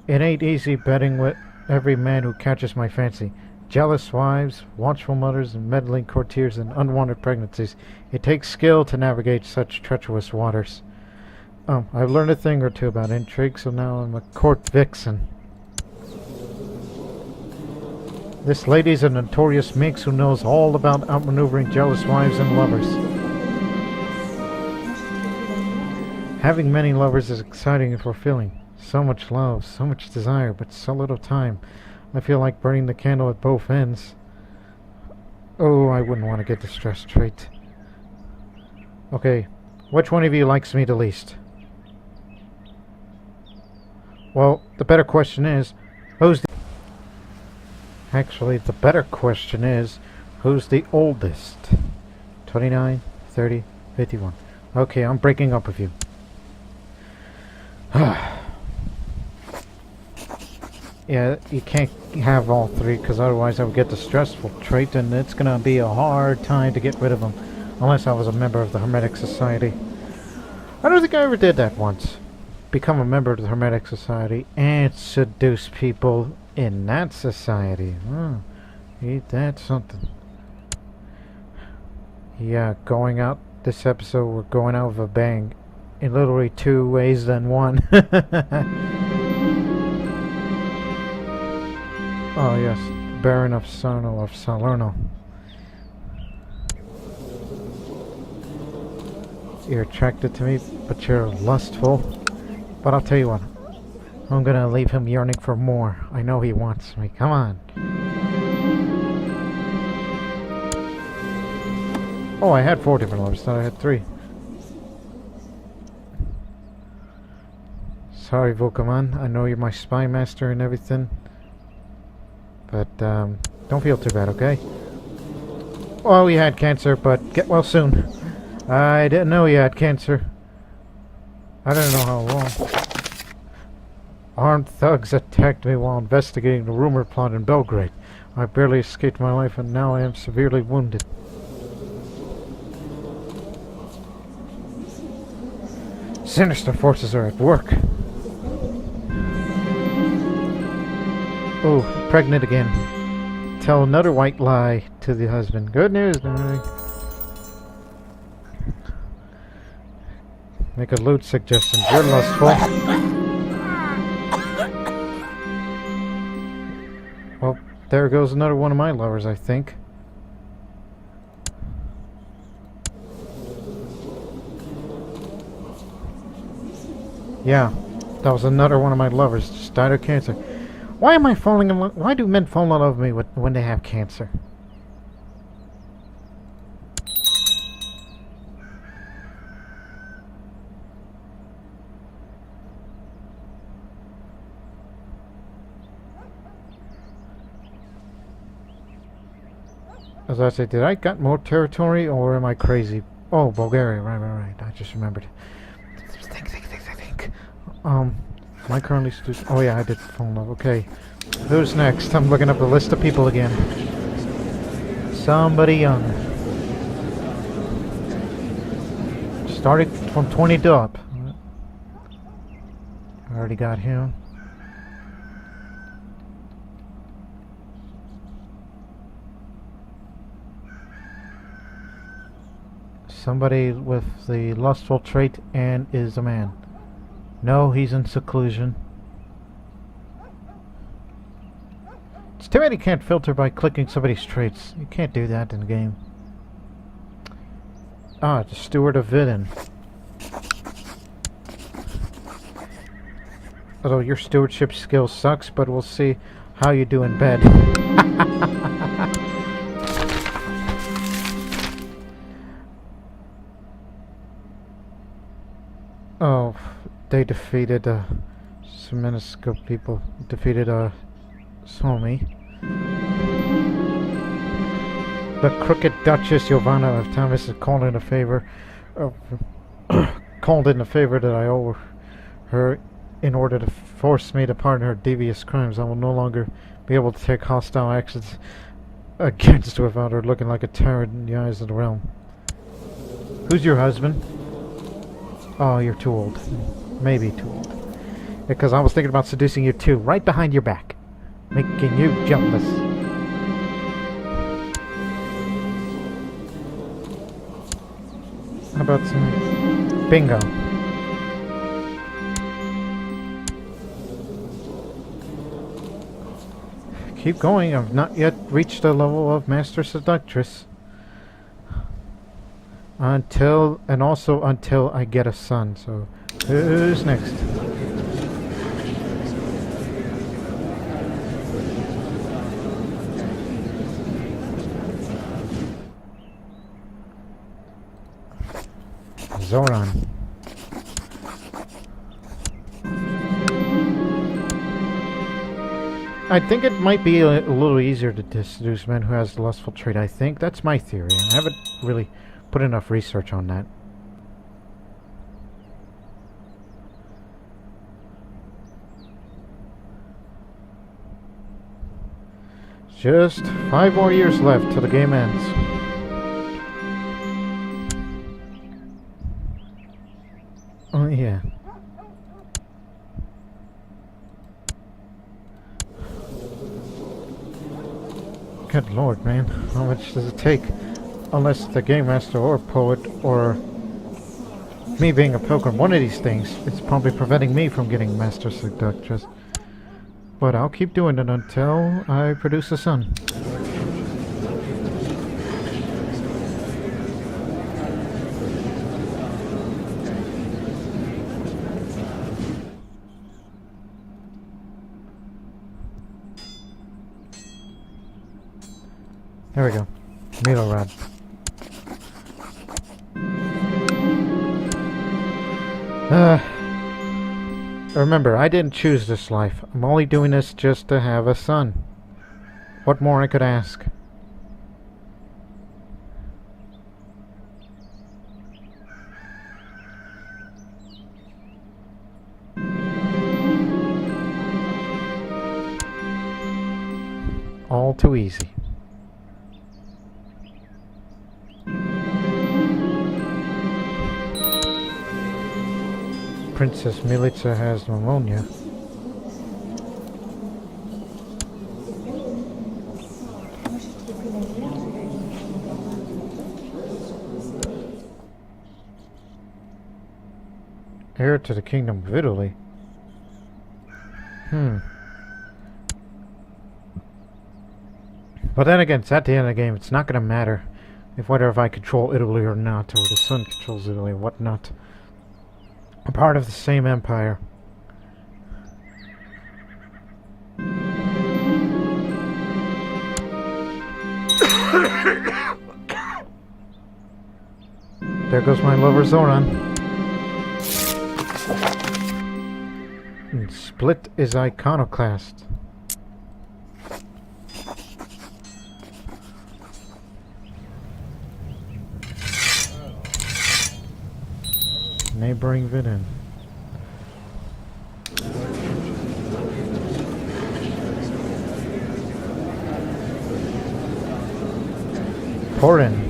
It ain't easy betting with every man who catches my fancy. Jealous wives, watchful mothers, and meddling courtiers and unwanted pregnancies. It takes skill to navigate such treacherous waters. I've learned a thing or two about intrigue, so now I'm a court vixen. This lady's a notorious minx who knows all about outmaneuvering jealous wives and lovers. Having many lovers is exciting and fulfilling. So much love, so much desire, but so little time. I feel like burning the candle at both ends. Oh, I wouldn't want to get the stress trait. Okay, which one of you likes me the least? Well, the better question is, Actually, the better question is, who's the oldest? 29, 30, 51. Okay, I'm breaking up with you. Yeah, you can't have all three, because otherwise I would get the stressful trait, and it's going to be a hard time to get rid of them. Unless I was a member of the Hermetic Society. I don't think I ever did that once. Become a member of the Hermetic Society and seduce people in that society. Ain't that something? Yeah, going out this episode we're going out with a bang. In literally 2 ways than 1. Oh yes, Baron of Salerno. You're attracted to me, but you're lustful. But I'll tell you what, I'm gonna leave him yearning for more. I know he wants me. Come on. Oh, I had 4 different lovers. Thought I had 3. Sorry, Vukovic. I know you're my spy master and everything. But, don't feel too bad, okay? Well, you had cancer, but get well soon. I didn't know you had cancer. I don't know how long. Armed thugs attacked me while investigating the rumor plot in Belgrade. I barely escaped my life and now I am severely wounded. Sinister forces are at work. Oh, pregnant again. Tell another white lie to the husband. Good news, darling. Make a lewd suggestion. You're lustful. Well, there goes another one of my lovers, I think. Yeah, that was another one of my lovers. Just died of cancer. Why am I falling in love? Why do men fall in love with me when they have cancer? As I say, did I got more territory or am I crazy? Oh, Bulgaria, right. I just remembered. Think. Am I currently oh yeah, I did fall in love. Okay. Who's next? I'm looking up the list of people again. Somebody young. Started from 20 to up. I already got him. Somebody with the lustful trait and is a man. No, he's in seclusion. It's too bad you can't filter by clicking somebody's traits. You can't do that in the game. Ah, the Steward of Vidin. Although your stewardship skill sucks, but we'll see how you do in bed. Oh, they defeated Semeniscope people. Defeated Somi. The crooked Duchess Giovanna of Thomas is called in a favor of called in a favor that I owe her in order to force me to pardon her devious crimes. I will no longer be able to take hostile actions against her without her looking like a tyrant in the eyes of the realm. Who's your husband? Oh, you're too old. Maybe too old. Because I was thinking about seducing you too, right behind your back. Making you jealous. How about some bingo? Keep going. I've not yet reached the level of Master Seductress. Until I get a son. So, who's next? Zoran. I think it might be a little easier to seduce men who has the lustful trait. I think that's my theory. I haven't really put enough research on that. Just 5 more years left till the game ends. Oh yeah. Good lord, man. How much does it take? unless the game master or poet or me being a pilgrim, one of these things, it's probably preventing me from getting master seductress. But I'll keep doing it until I produce a son. There we go. Milo rod. Remember, I didn't choose this life. I'm only doing this just to have a son. What more I could ask? All too easy. Princess Milica has pneumonia. Heir to the Kingdom of Italy. But then again, it's at the end of the game. It's not going to matter if I control Italy or not, or the son controls Italy or whatnot. I'm part of the same empire. There goes my lover Zoran. And Split is iconoclast. Neighboring Vidin. Porin.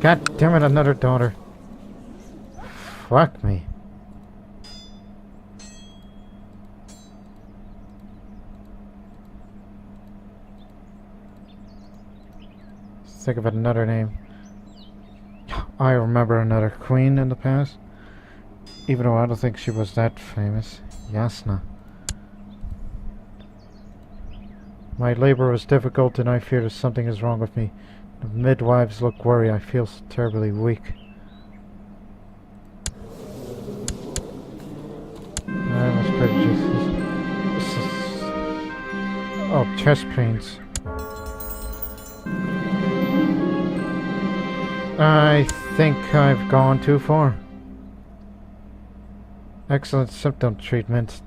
God damn it, another daughter. Fuck me. Think of another name. I remember another queen in the past. Even though I don't think she was that famous. Yasna. My labor was difficult and I fear that something is wrong with me. The midwives look worried. I feel terribly weak. I must prejudice. Oh, chest pains. I think I've gone too far. Excellent symptom treatment.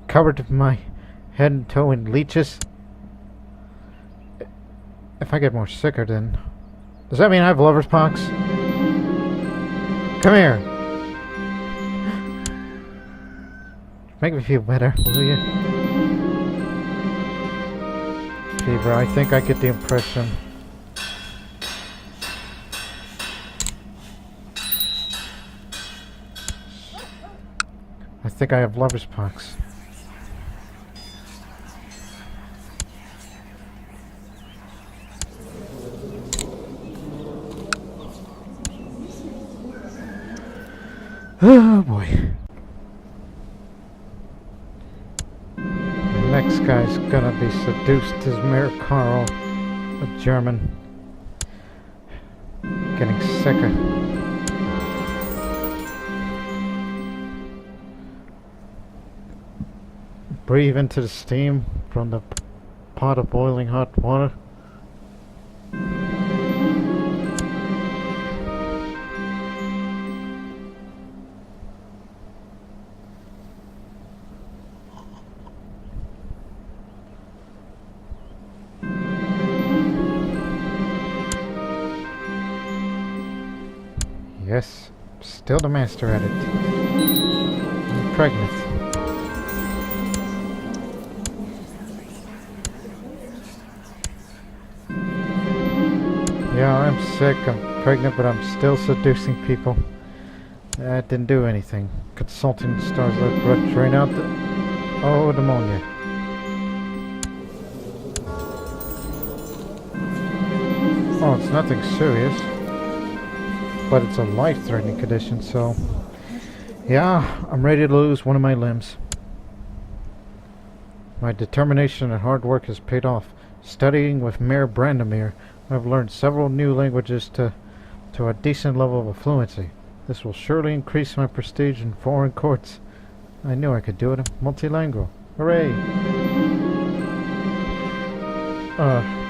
Covered my head and toe in leeches. If I get more sicker, then... Does that mean I have lover's pox? Come here! Make me feel better, will you? Fever, I think I get the impression. I think I have lover's pox. Oh boy. The next guy's gonna be seduced as Mayor Carl, a German. Getting sicker. Breathe into the steam from the pot of boiling hot water. Yes, still the master at it. I'm pregnant. sick, I'm pregnant, but I'm still seducing people. That didn't do anything. Consulting stars let blood drain out the... Oh, pneumonia. Oh, it's nothing serious. But it's a life-threatening condition, so... Yeah, I'm ready to lose one of my limbs. My determination and hard work has paid off. Studying with Mayor Brandomir, I've learned several new languages to a decent level of fluency. This will surely increase my prestige in foreign courts. I knew I could do it. I'm multilingual. Hooray!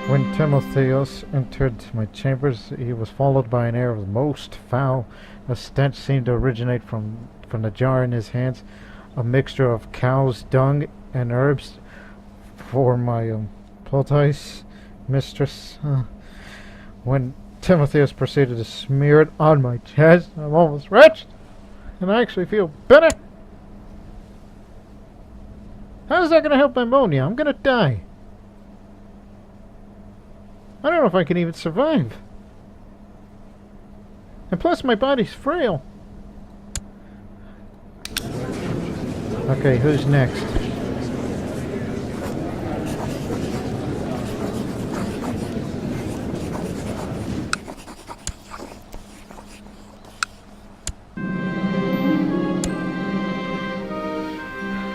When Timotheos entered my chambers, he was followed by an air of the most foul. A stench seemed to originate from the jar in his hands, a mixture of cow's dung and herbs for my poultice mistress. When Timotheus proceeded to smear it on my chest, I'm almost wretched, and I actually feel better. How's that going to help my pneumonia? I'm going to die. I don't know if I can even survive. And plus my body's frail. Okay, who's next?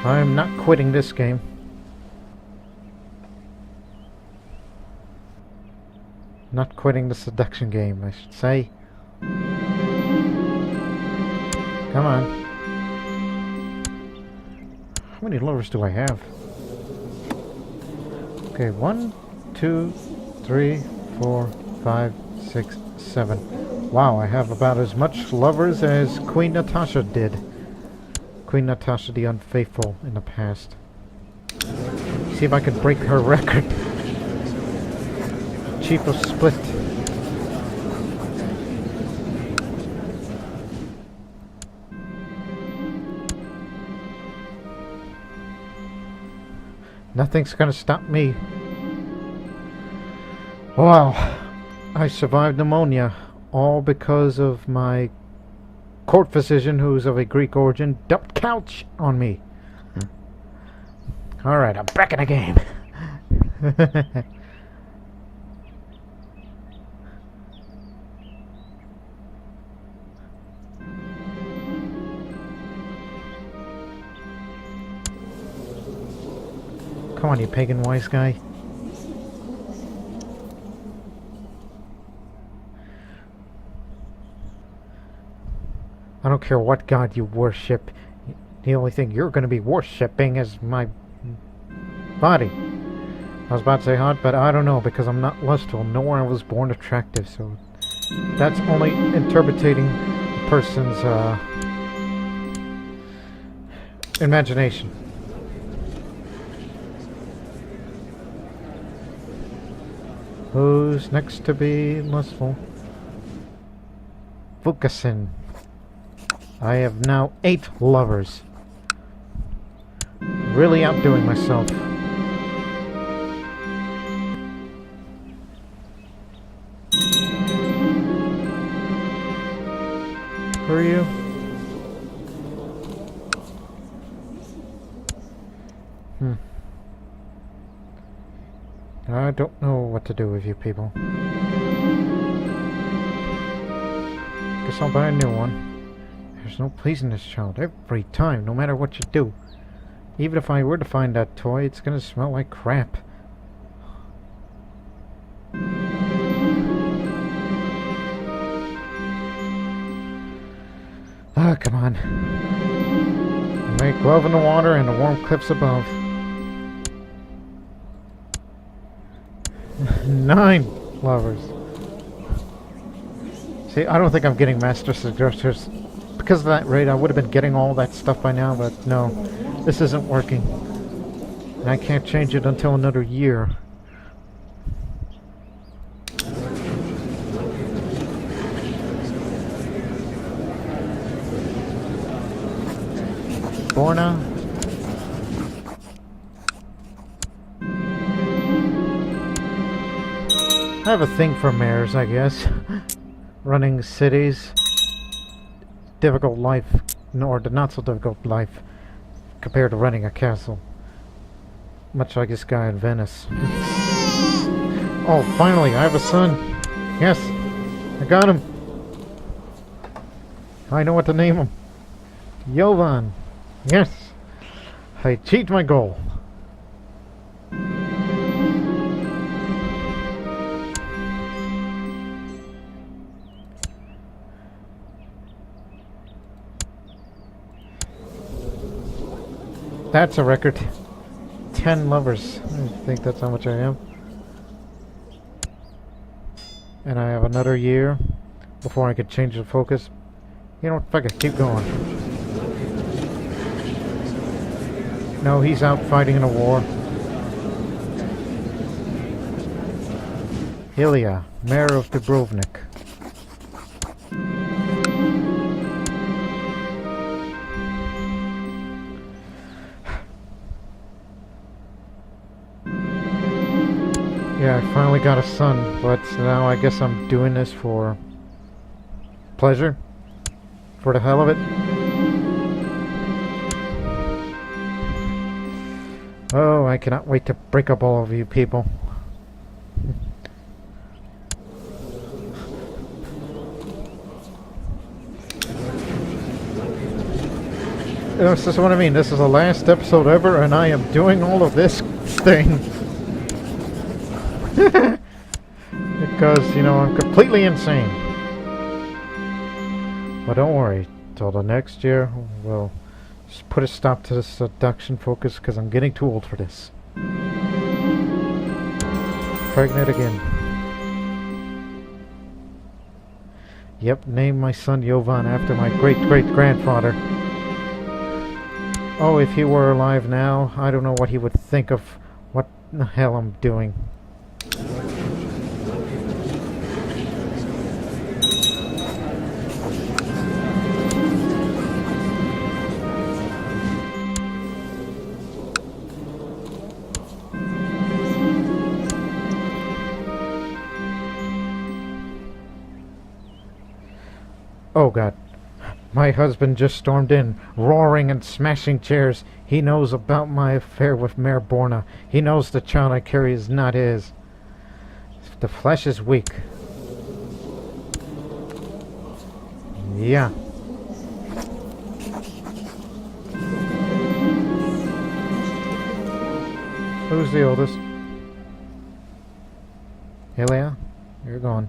I'm not quitting this game. Not quitting the seduction game, I should say. Come on. How many lovers do I have? Okay, 1, 2, 3, 4, 5, 6, 7. Wow, I have about as much lovers as Queen Natasha did. Queen Natasha the Unfaithful in the past. See if I can break her record. Chief of Split. Nothing's gonna stop me. Wow. I survived pneumonia, all because of my court physician, who's of a Greek origin, dumped couch on me. Alright, I'm back in the game. Come on, you pagan wise guy. I don't care what god you worship. The only thing you're going to be worshipping is my body. I was about to say hot, but I don't know, because I'm not lustful, nor I was born attractive, so that's only interpreting a person's imagination. Who's next to be lustful? Vukovic. I have now 8 lovers. Really outdoing myself. Who are you? I don't know what to do with you people. Guess I'll buy a new one. There's no pleasing this child every time, no matter what you do. Even if I were to find that toy, it's gonna smell like crap. Ah, come on. Make love in the water and the warm cliffs above. 9 lovers. See, I don't think I'm getting Master Seducers. Because of that rate, I would have been getting all that stuff by now, but no. This isn't working. And I can't change it until another year. Borna. I have a thing for mayors, I guess. running cities, difficult life, or the not so difficult life compared to running a castle. Much like this guy in Venice. Oh, finally, I have a son. Yes, I got him. I know what to name him. Jovan. Yes, I achieved my goal. That's a record. 10 lovers. I think that's how much I am. And I have another year before I could change the focus. You know what? Fuck it. Keep going. No, he's out fighting in a war. Ilya, Mayor of Dubrovnik. Yeah, I finally got a son, but now I guess I'm doing this for pleasure? For the hell of it? Oh, I cannot wait to break up all of you people. This is what I mean. This is the last episode ever, and I am doing all of this thing. Because, you know, I'm completely insane. But don't worry. Till the next year, we'll just put a stop to the seduction focus because I'm getting too old for this. Pregnant again. Yep, named my son Jovan after my great-great-grandfather. Oh, if he were alive now, I don't know what he would think of what the hell I'm doing. Oh God. My husband just stormed in, roaring and smashing chairs. He knows about my affair with Mayor Borna. He knows the child I carry is not his. The flesh is weak. Yeah. Who's the oldest? Ilya, you're gone.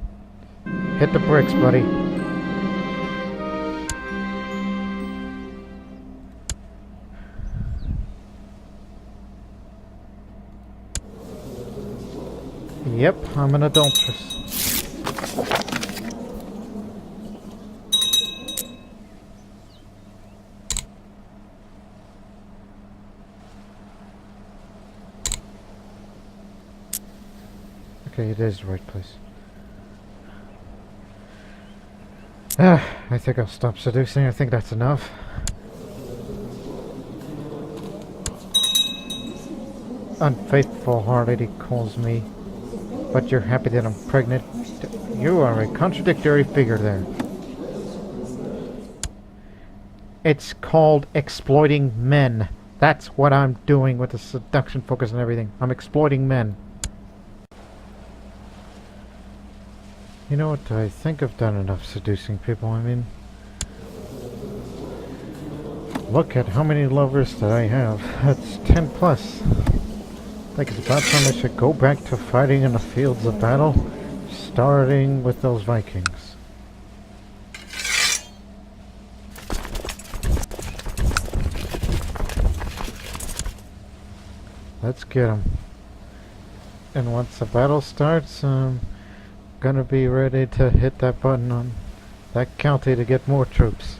Hit the bricks, buddy. Yep, I'm an adulteress. Okay, it is the right place. I think I'll stop seducing. I think that's enough. Unfaithful hearted, he calls me. But you're happy that I'm pregnant. You are a contradictory figure there. It's called exploiting men. That's what I'm doing with the seduction focus and everything. I'm exploiting men. You know what? I think I've done enough seducing people. I mean, look at how many lovers that I have. That's 10 plus. I think it's about time I should go back to fighting in the fields of battle, starting with those Vikings. Let's get them. And once the battle starts, I'm gonna be ready to hit that button on that county to get more troops.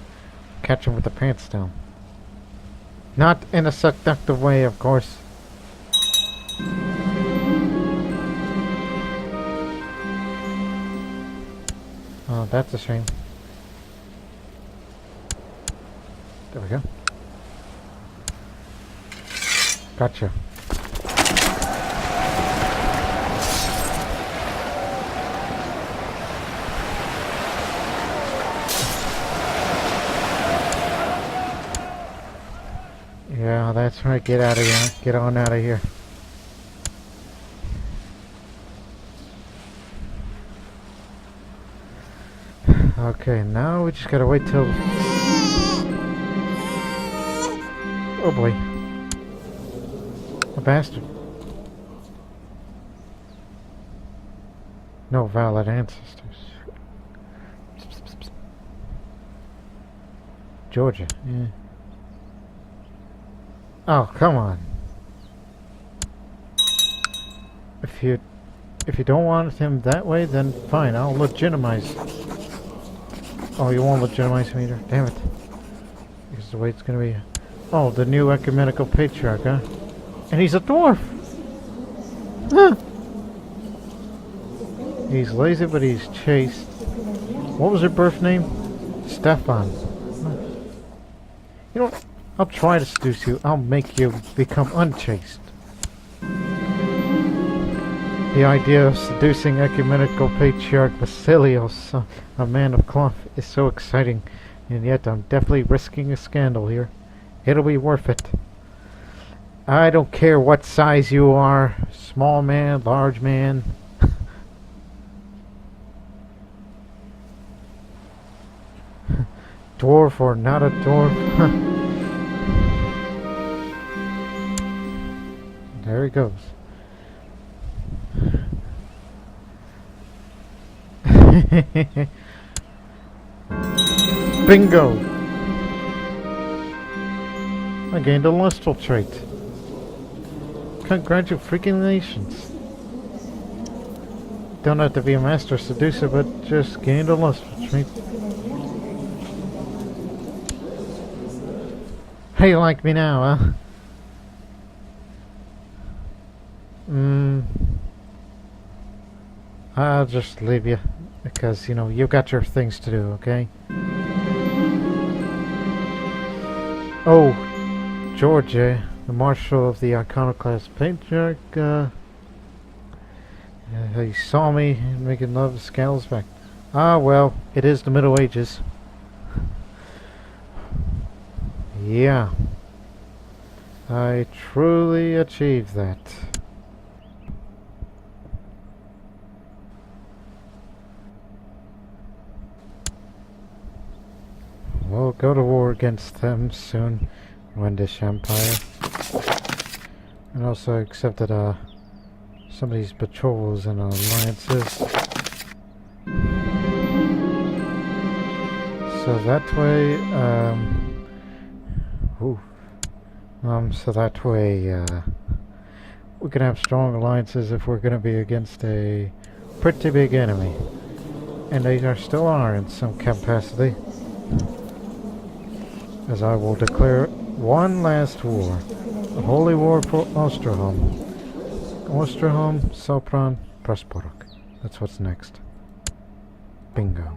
Catch them with the pants down. Not in a seductive way, of course. Oh, that's a shame. There we go. Gotcha. Yeah, that's right. Get out of here. Get on out of here. Okay, now we just gotta wait till... Oh boy. A bastard. No valid ancestors. Georgia, yeah. Oh, come on. If you don't want him that way, then fine, I'll legitimize. Oh, you won't legitimize me either? Damn it. Because the way it's gonna be... Oh, the new ecumenical patriarch, huh? And he's a dwarf! Huh. He's lazy, but he's chaste. What was her birth name? Stefan. You know what? I'll try to seduce you. I'll make you become unchaste. The idea of seducing ecumenical patriarch Basilios, a man of cloth, is so exciting, and yet I'm definitely risking a scandal here. It'll be worth it. I don't care what size you are, small man, large man. Dwarf or not a dwarf. There he goes. Bingo! I gained a lustful trait. Congratulations. Don't have to be a master seducer, but just gained a lustful trait. How you like me now, huh? I'll just leave you. Because, you know, you've got your things to do, okay? Oh, Georgia, the marshal of the iconoclast patriarch, he saw me making love to scales back. Ah, well, it is the Middle Ages. Yeah. I truly achieved that. We'll go to war against them soon. Win this empire. And also accepted some of these patrols and alliances. So that way, so that way, we can have strong alliances if we're going to be against a pretty big enemy. And they still are in some capacity. As I will declare one last war. A holy war for Osterholm. Osterholm, Sopron, Pressburg. That's what's next. Bingo.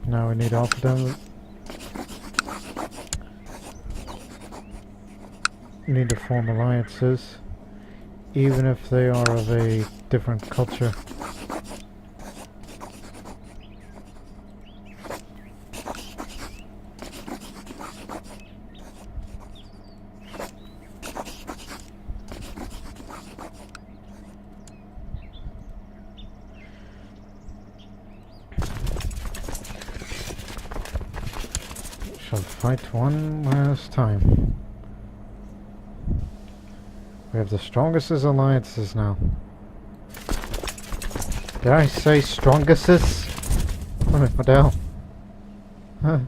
Now we need all of them. We need to form alliances, even if they are of a different culture. Shall fight one last time. We have the strongest alliances now. Did I say strongest? What the hell? Huh.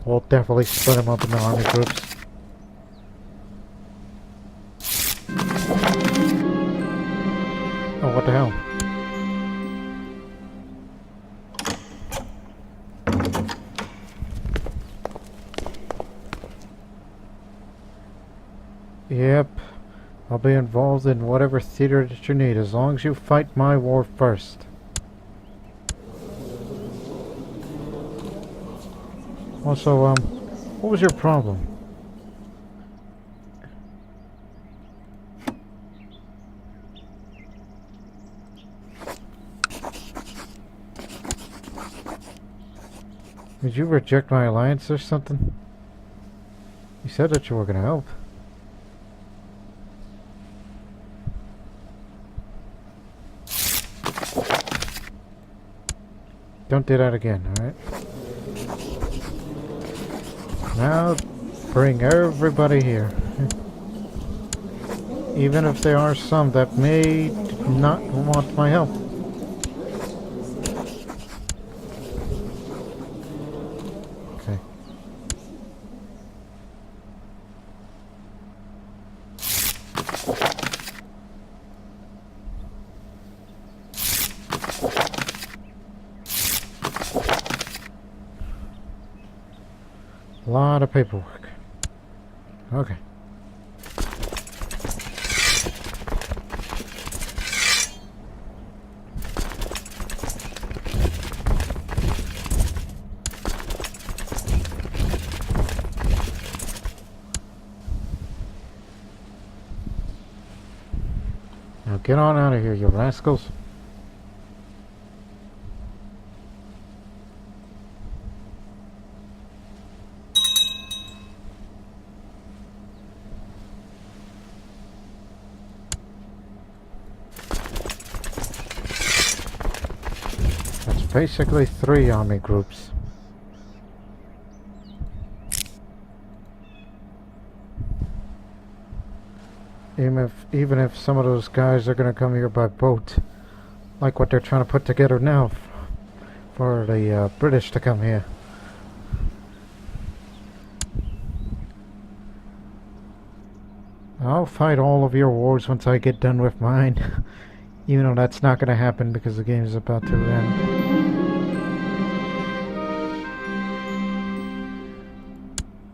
We'll definitely split them up into army groups. Oh, what the hell? Yep, I'll be involved in whatever theater that you need, as long as you fight my war first. Also, what was your problem? Did you reject my alliance or something? You said that you were gonna help. Don't do that again, alright? Now, bring everybody here. Even if there are some that may not want my help. Okay. A lot of paperwork. Okay. Now get on out of here, you rascals. That's basically 3 army groups. Even if some of those guys are gonna come here by boat, like what they're trying to put together now for the British to come here. I'll fight all of your wars once I get done with mine. Even though that's not gonna happen because the game is about to end.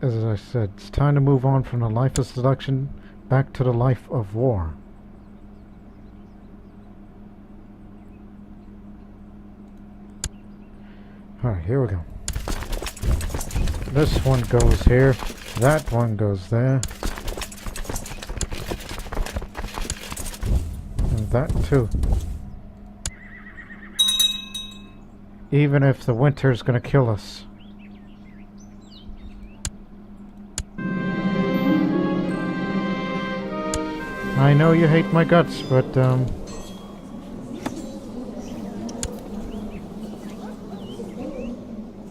As I said, it's time to move on from the life of seduction back to the life of war. Alright, here we go. This one goes here, that one goes there. And that too. Even if the winter's gonna kill us. I know you hate my guts, but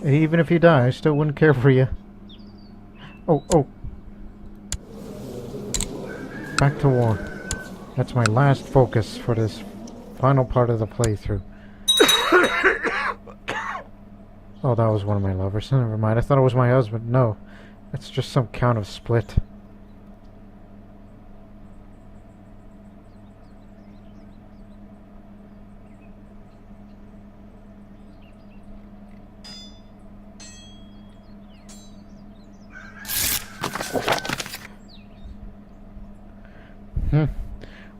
even if you die, I still wouldn't care for you. Oh. Back to war. That's my last focus for this final part of the playthrough. Oh, that was one of my lovers. Never mind. I thought it was my husband. No. It's just some count of split.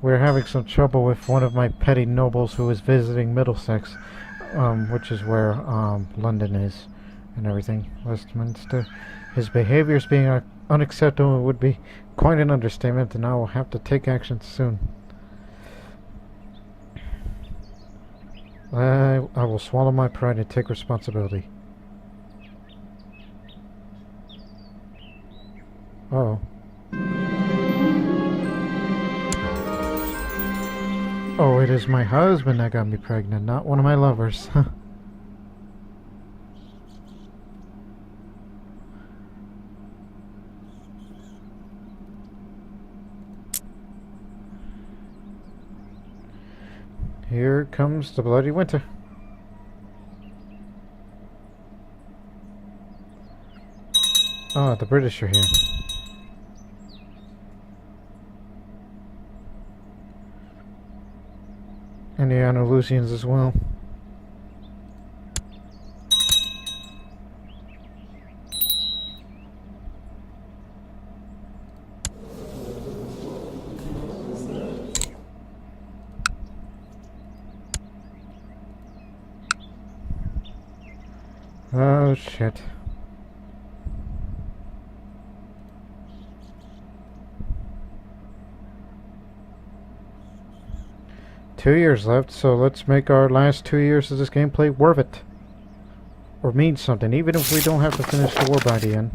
We're having some trouble with one of my petty nobles who is visiting Middlesex, which is where London is and everything, Westminster. His behavior is being unacceptable would be quite an understatement, and I will have to take action soon. I will swallow my pride and take responsibility. Uh-oh. Oh, it is my husband that got me pregnant, not one of my lovers. Here comes the bloody winter. Ah, the British are here. And the Andalusians as well. Oh shit. Two years left, so let's make our last 2 years of this gameplay worth it. or means something, even if we don't have to finish the war by the end.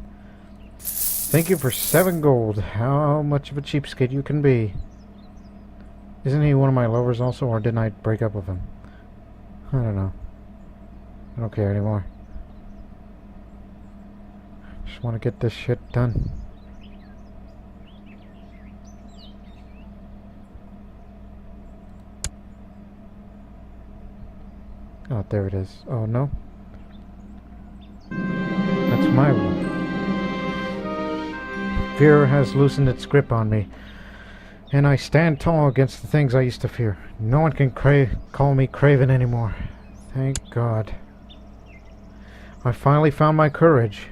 Thank you for 7 gold. How much of a cheapskate you can be. Isn't he one of my lovers also, or didn't I break up with him? I don't know. I don't care anymore. Just want to get this shit done. Oh, there it is. Oh, no. That's my one. Fear has loosened its grip on me, and I stand tall against the things I used to fear. No one can call me craven anymore. Thank God. I finally found my courage,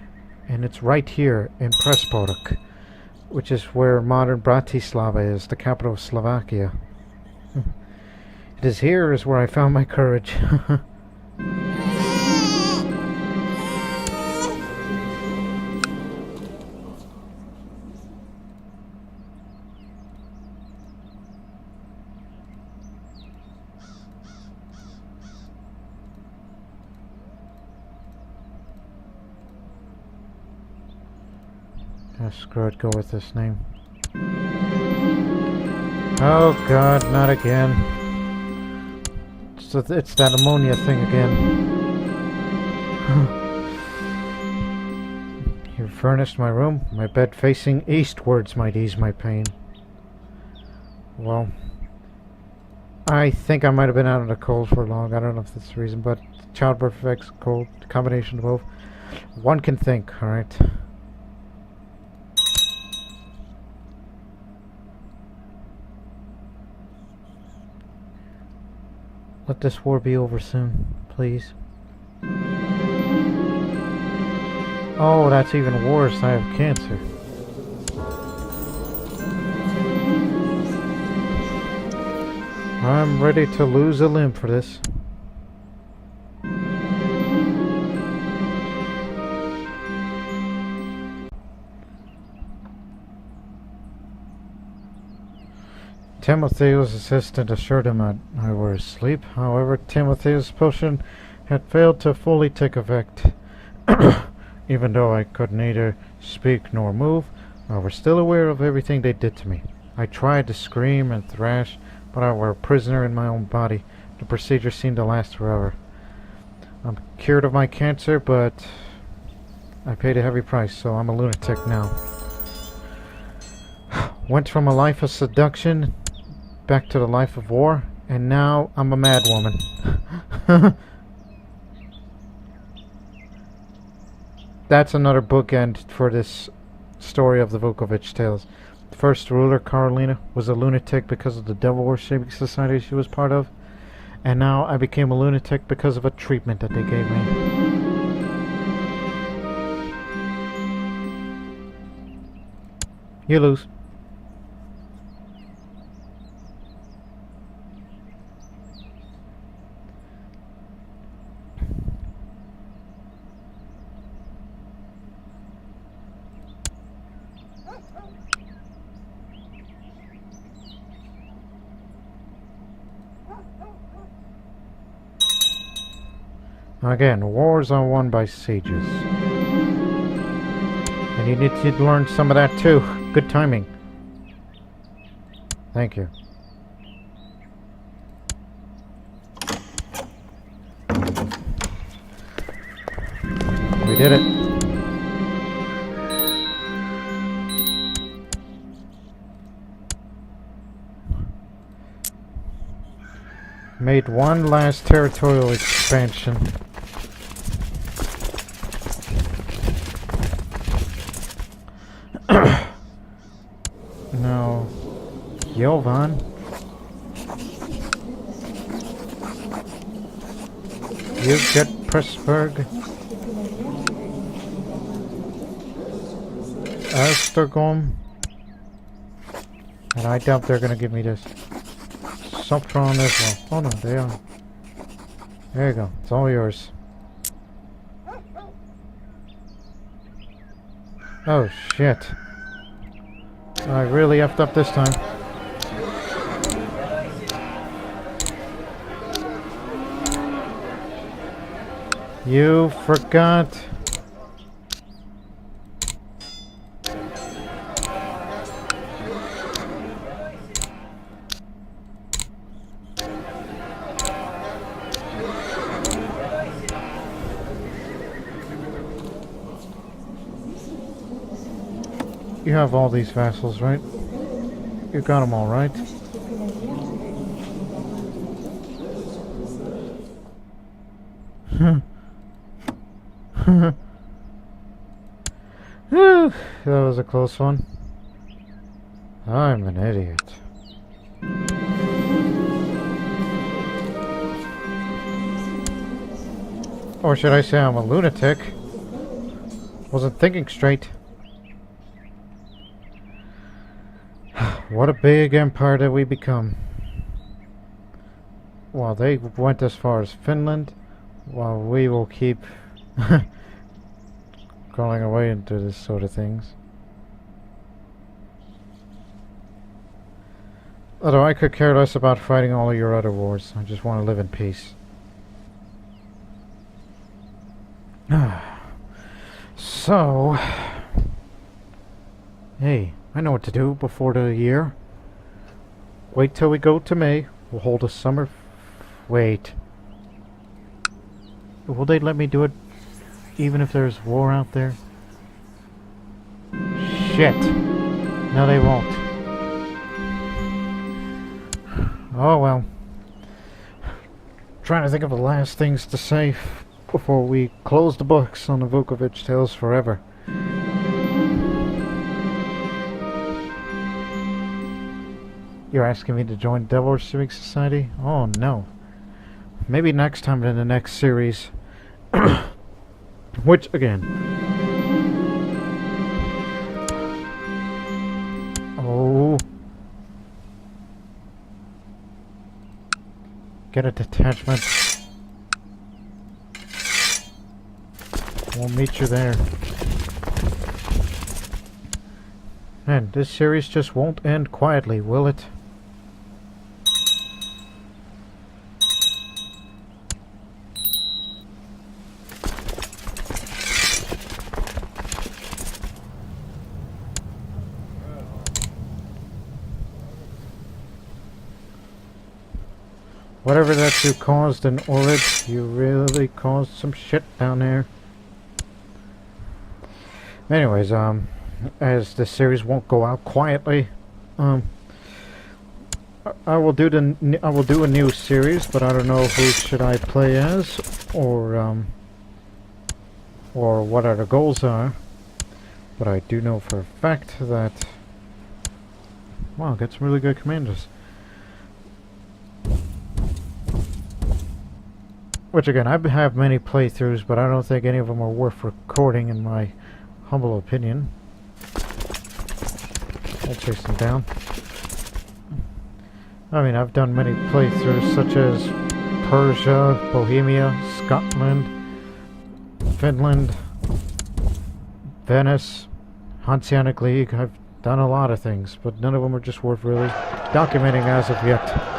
and it's right here in Prespodok, which is where modern Bratislava is, the capital of Slovakia. It is here is where I found my courage. Screw it, go with this name. Oh God, not again. So it's that ammonia thing again. You furnished my room. My bed facing eastwards might ease my pain. Well, I think I might have been out in the cold for long. I don't know if that's the reason, but childbirth affects cold. Combination of both. One can think, alright? Let this war be over soon, please. Oh, that's even worse. I have cancer. I'm ready to lose a limb for this. Timotheo's assistant assured him that I was asleep. However, Timotheo's potion had failed to fully take effect. Even though I could neither speak nor move, I was still aware of everything they did to me. I tried to scream and thrash, but I were a prisoner in my own body. The procedure seemed to last forever. I'm cured of my cancer, but I paid a heavy price, so I'm a lunatic now. Went from a life of seduction back to the life of war, and now I'm a mad woman. That's another bookend for this story of the Vukovic Tales. The first ruler, Carolina, was a lunatic because of the devil worshipping society she was part of, and now I became a lunatic because of a treatment that they gave me. You lose. Again, wars are won by sieges. And you need to learn some of that too. Good timing. Thank you. We did it. Made one last territorial expansion. Now, Jovan. You get Pressburg. Östergom. And I doubt they're gonna give me this. Sopron as well. Oh no, they are. There you go. It's all yours. Oh shit. I really effed up this time. You forgot. You have all these vassals, right? You got them all, right? That was a close one. I'm an idiot. Or should I say I'm a lunatic? Wasn't thinking straight. What a big empire that we become. While they went as far as Finland, while we will keep crawling away into this sort of things. Although I could care less about fighting all of your other wars. I just want to live in peace. So... Hey, I know what to do before the year. Wait till we go to May. We'll hold a summer... Wait. Will they let me do it even if there's war out there? Shit. No, they won't. Oh well. Trying to think of the last things to say before we close the books on the Vukovic Tales forever. You're asking me to join Devil Civic Society? Oh no. Maybe next time in the next series. Which, again... Oh... Get a detachment. We'll meet you there. Man, this series just won't end quietly, will it? Whatever that you caused in Orid, you really caused some shit down there. Anyways, as the series won't go out quietly, I will do a new series, but I don't know who should I play as, or what other goals are. But I do know for a fact that, wow, get some really good commanders. Which again, I have many playthroughs, but I don't think any of them are worth recording in my humble opinion. I'll chase them down. I mean, I've done many playthroughs such as Persia, Bohemia, Scotland, Finland, Venice, Hanseatic League. I've done a lot of things, but none of them are just worth really documenting as of yet.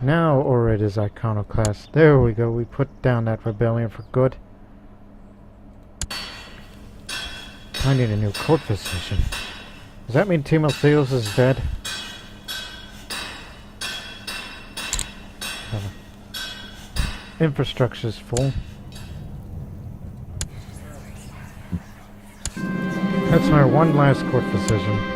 Now Orid is iconoclast. There we go, we put down that rebellion for good. I need a new court physician. Does that mean Timotheus is dead? Infrastructure's full. Let's hire one last court physician.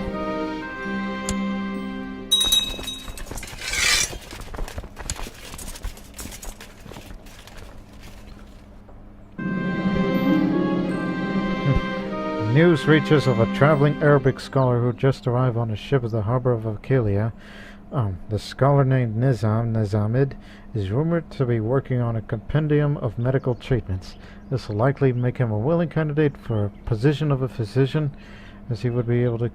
News reaches of a traveling Arabic scholar who just arrived on a ship at the harbor of Aquileia. The scholar named Nizamid is rumored to be working on a compendium of medical treatments. This will likely make him a willing candidate for a position of a physician, as he would be able to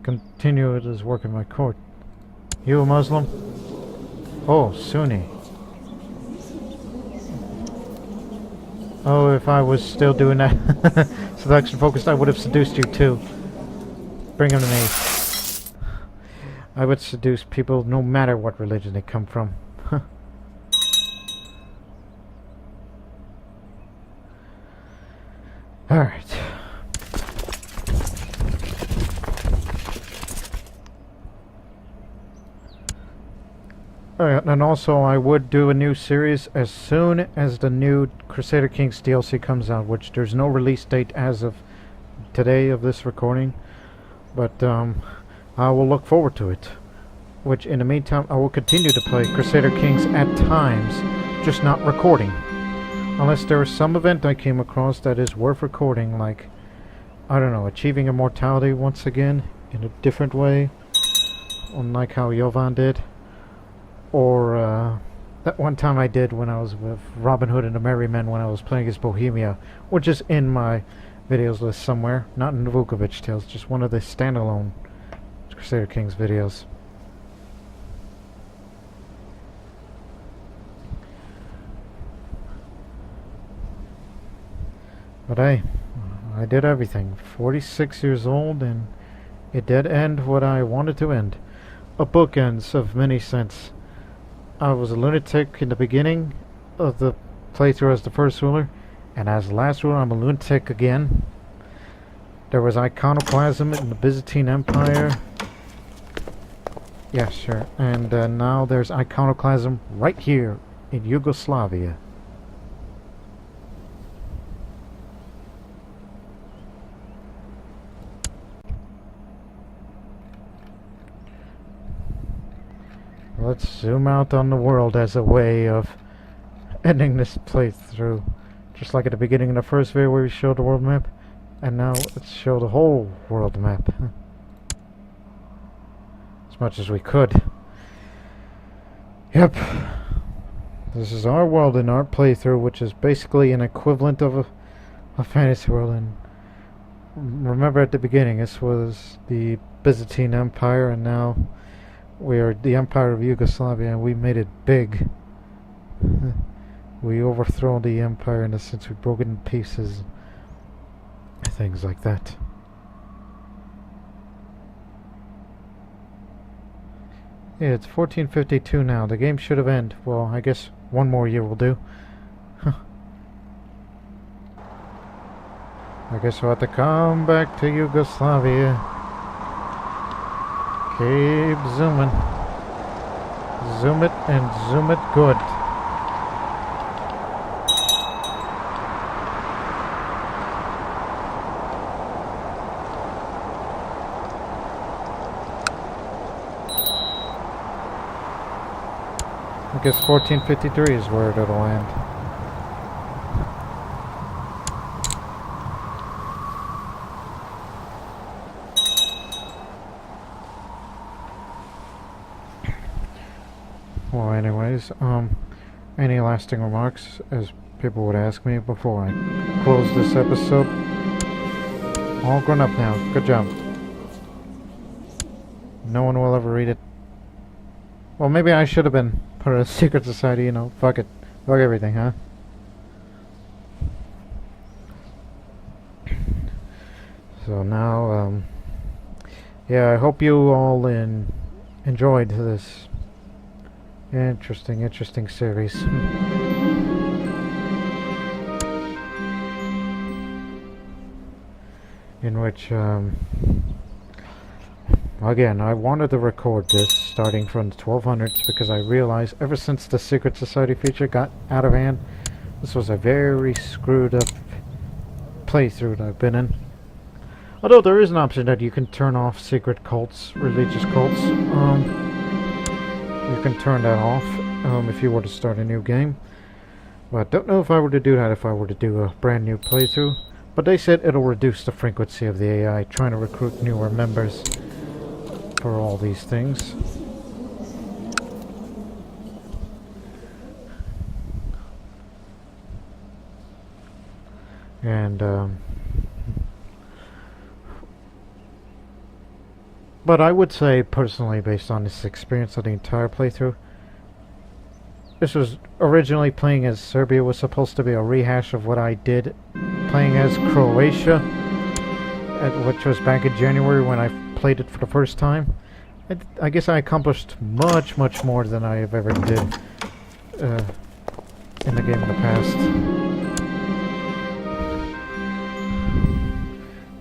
continue his work in my court. You a Muslim? Oh, Sunni. Oh, if I was still doing that seduction focused, I would have seduced you too. Bring him to me. I would seduce people no matter what religion they come from. Alright. Alright, and also I would do a new series as soon as the new Crusader Kings DLC comes out, which there's no release date as of today of this recording, but I will look forward to it. Which in the meantime I will continue to play Crusader Kings at times, just not recording. Unless there is some event I came across that is worth recording, like, I don't know, achieving immortality once again in a different way, unlike how Jovan did. Or that one time I did when I was with Robin Hood and the Merry Men when I was playing as Bohemia, which is in my videos list somewhere, not in the Vukovic Tales, just one of the standalone Crusader Kings videos. But hey, I did everything. 46 years old, and it did end what I wanted to end. A bookends of many sense. I was a lunatic in the beginning of the playthrough as the first ruler, and as the last ruler I'm a lunatic again. There was iconoclasm in the Byzantine Empire. Yeah, sure. And now there's iconoclasm right here in Yugoslavia. Let's zoom out on the world as a way of ending this playthrough. Just like at the beginning of the first video where we showed the world map. And now let's show the whole world map. As much as we could. Yep. This is our world in our playthrough, which is basically an equivalent of a fantasy world. And remember at the beginning, this was the Byzantine Empire, and now we are the Empire of Yugoslavia, and we made it big. We overthrown the empire in a sense, we broke it in pieces. Things like that. Yeah, it's 1452 now. The game should have ended. Well, I guess one more year will do. I guess we'll have to come back to Yugoslavia. Keep zooming. Zoom it and zoom it good. I guess 1453 is where it'll land. Well, anyways, any lasting remarks, as people would ask me before I close this episode? All grown up now. Good job. No one will ever read it. Well, maybe I should have been part of the secret society, you know. Fuck it. Fuck everything, huh? So now, yeah, I hope you all enjoyed this interesting series. In which, again, I wanted to record this starting from the 1200s because I realized ever since the Secret Society feature got out of hand, this was a very screwed up playthrough that I've been in. Although there is an option that you can turn off secret cults, religious cults. You can turn that off if you were to start a new game. But I don't know if I were to do that if I were to do a brand new playthrough. But they said it'll reduce the frequency of the AI trying to recruit newer members for all these things. And but I would say personally, based on this experience of the entire playthrough, this was originally playing as Serbia was supposed to be a rehash of what I did playing as Croatia, which was back in January when I played it for the first time. I guess I accomplished much, much more than I have ever did in the game in the past.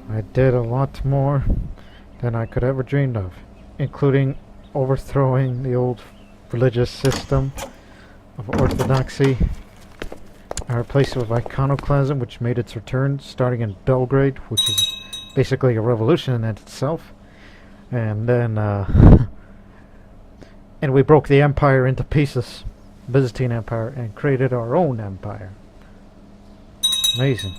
I did a lot more than I could ever dreamed of, including overthrowing the old religious system of orthodoxy. I replaced it with iconoclasm, which made its return starting in Belgrade, which is basically a revolution in itself. And then, and we broke the empire into pieces, Byzantine Empire, and created our own empire. Amazing.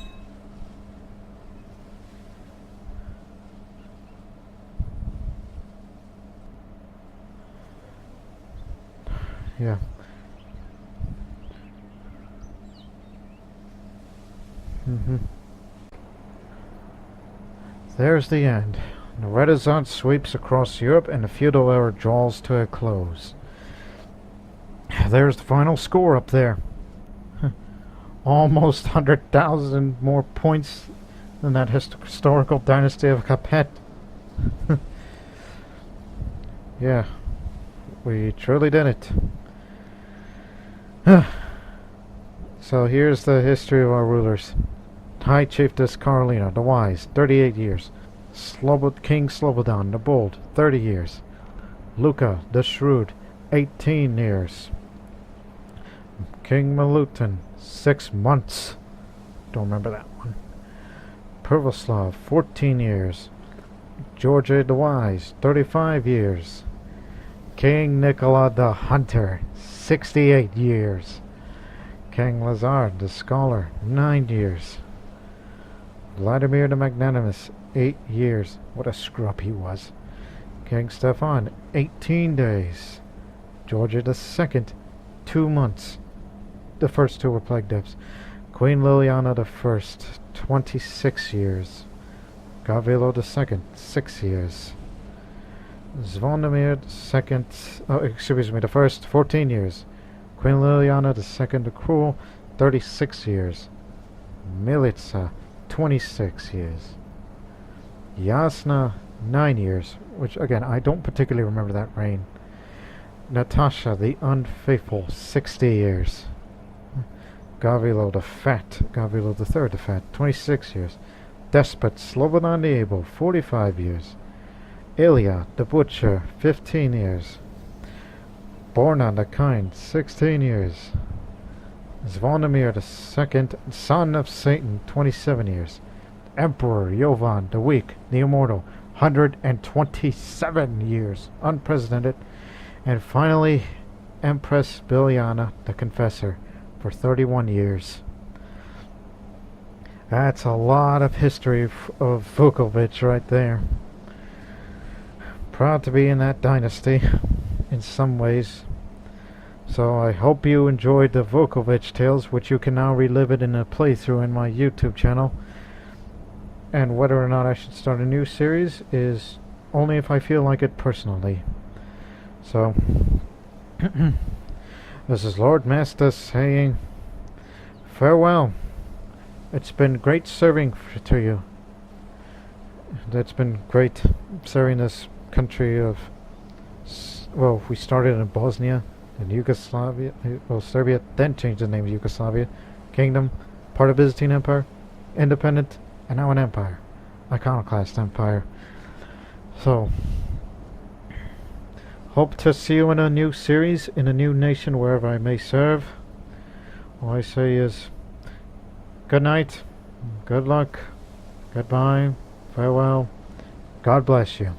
Yeah. There's the end. The Renaissance sweeps across Europe and the feudal era draws to a close. There's the final score up there. Almost 100,000 more points than that historical dynasty of Capet. Yeah, we truly did it. So here's the history of our rulers. High Chiefess Carolina the Wise, 38 years. King Slobodan the Bold, 30 years. Luka the Shrewd, 18 years. King Milutin, 6 months. Don't remember that one. Prvoslav, 14 years. George the Wise, 35 years. King Nicola the Hunter, 68 years. King Lazar the Scholar, 9 years. Vladimir the Magnanimous, 8 years. What a scrub he was. King Stefan, 18 days. Georgia II, 2 months. The first 2 were plague deaths. Queen Liliana I, 26 years. Gavrilo II, 6 years. Zvonimir II, the first, 14 years. Queen Liliana II the Cruel, 36 years. Militsa, 26 years. Yasna, 9 years, which again, I don't particularly remember that reign. Natasha the Unfaithful, 60 years. Gavrilo III the Fat, 26 years. Despot Slobodan the Able, 45 years. Ilya the Butcher, 15 years. Borna the Kind, 16 years. Zvonimir II, son of Satan, 27 years. Emperor Jovan the Weak, the Immortal, 127 years, unprecedented. And finally, Empress Bilyana the Confessor, for 31 years. That's a lot of history of Vukovic right there. Proud to be in that dynasty, in some ways. So I hope you enjoyed the Vukovic Tales, which you can now relive it in a playthrough in my YouTube channel. And whether or not I should start a new series is only if I feel like it personally. So, this is Lord Master saying farewell. It's been great serving to you. It's been great serving this country of, well, we started in Bosnia, then Yugoslavia, well, Serbia, then changed the name to Yugoslavia, Kingdom, part of Byzantine Empire, independent, and now an empire, iconoclast empire. So, hope to see you in a new series, in a new nation, wherever I may serve. All I say is, good night, good luck, goodbye, farewell, God bless you.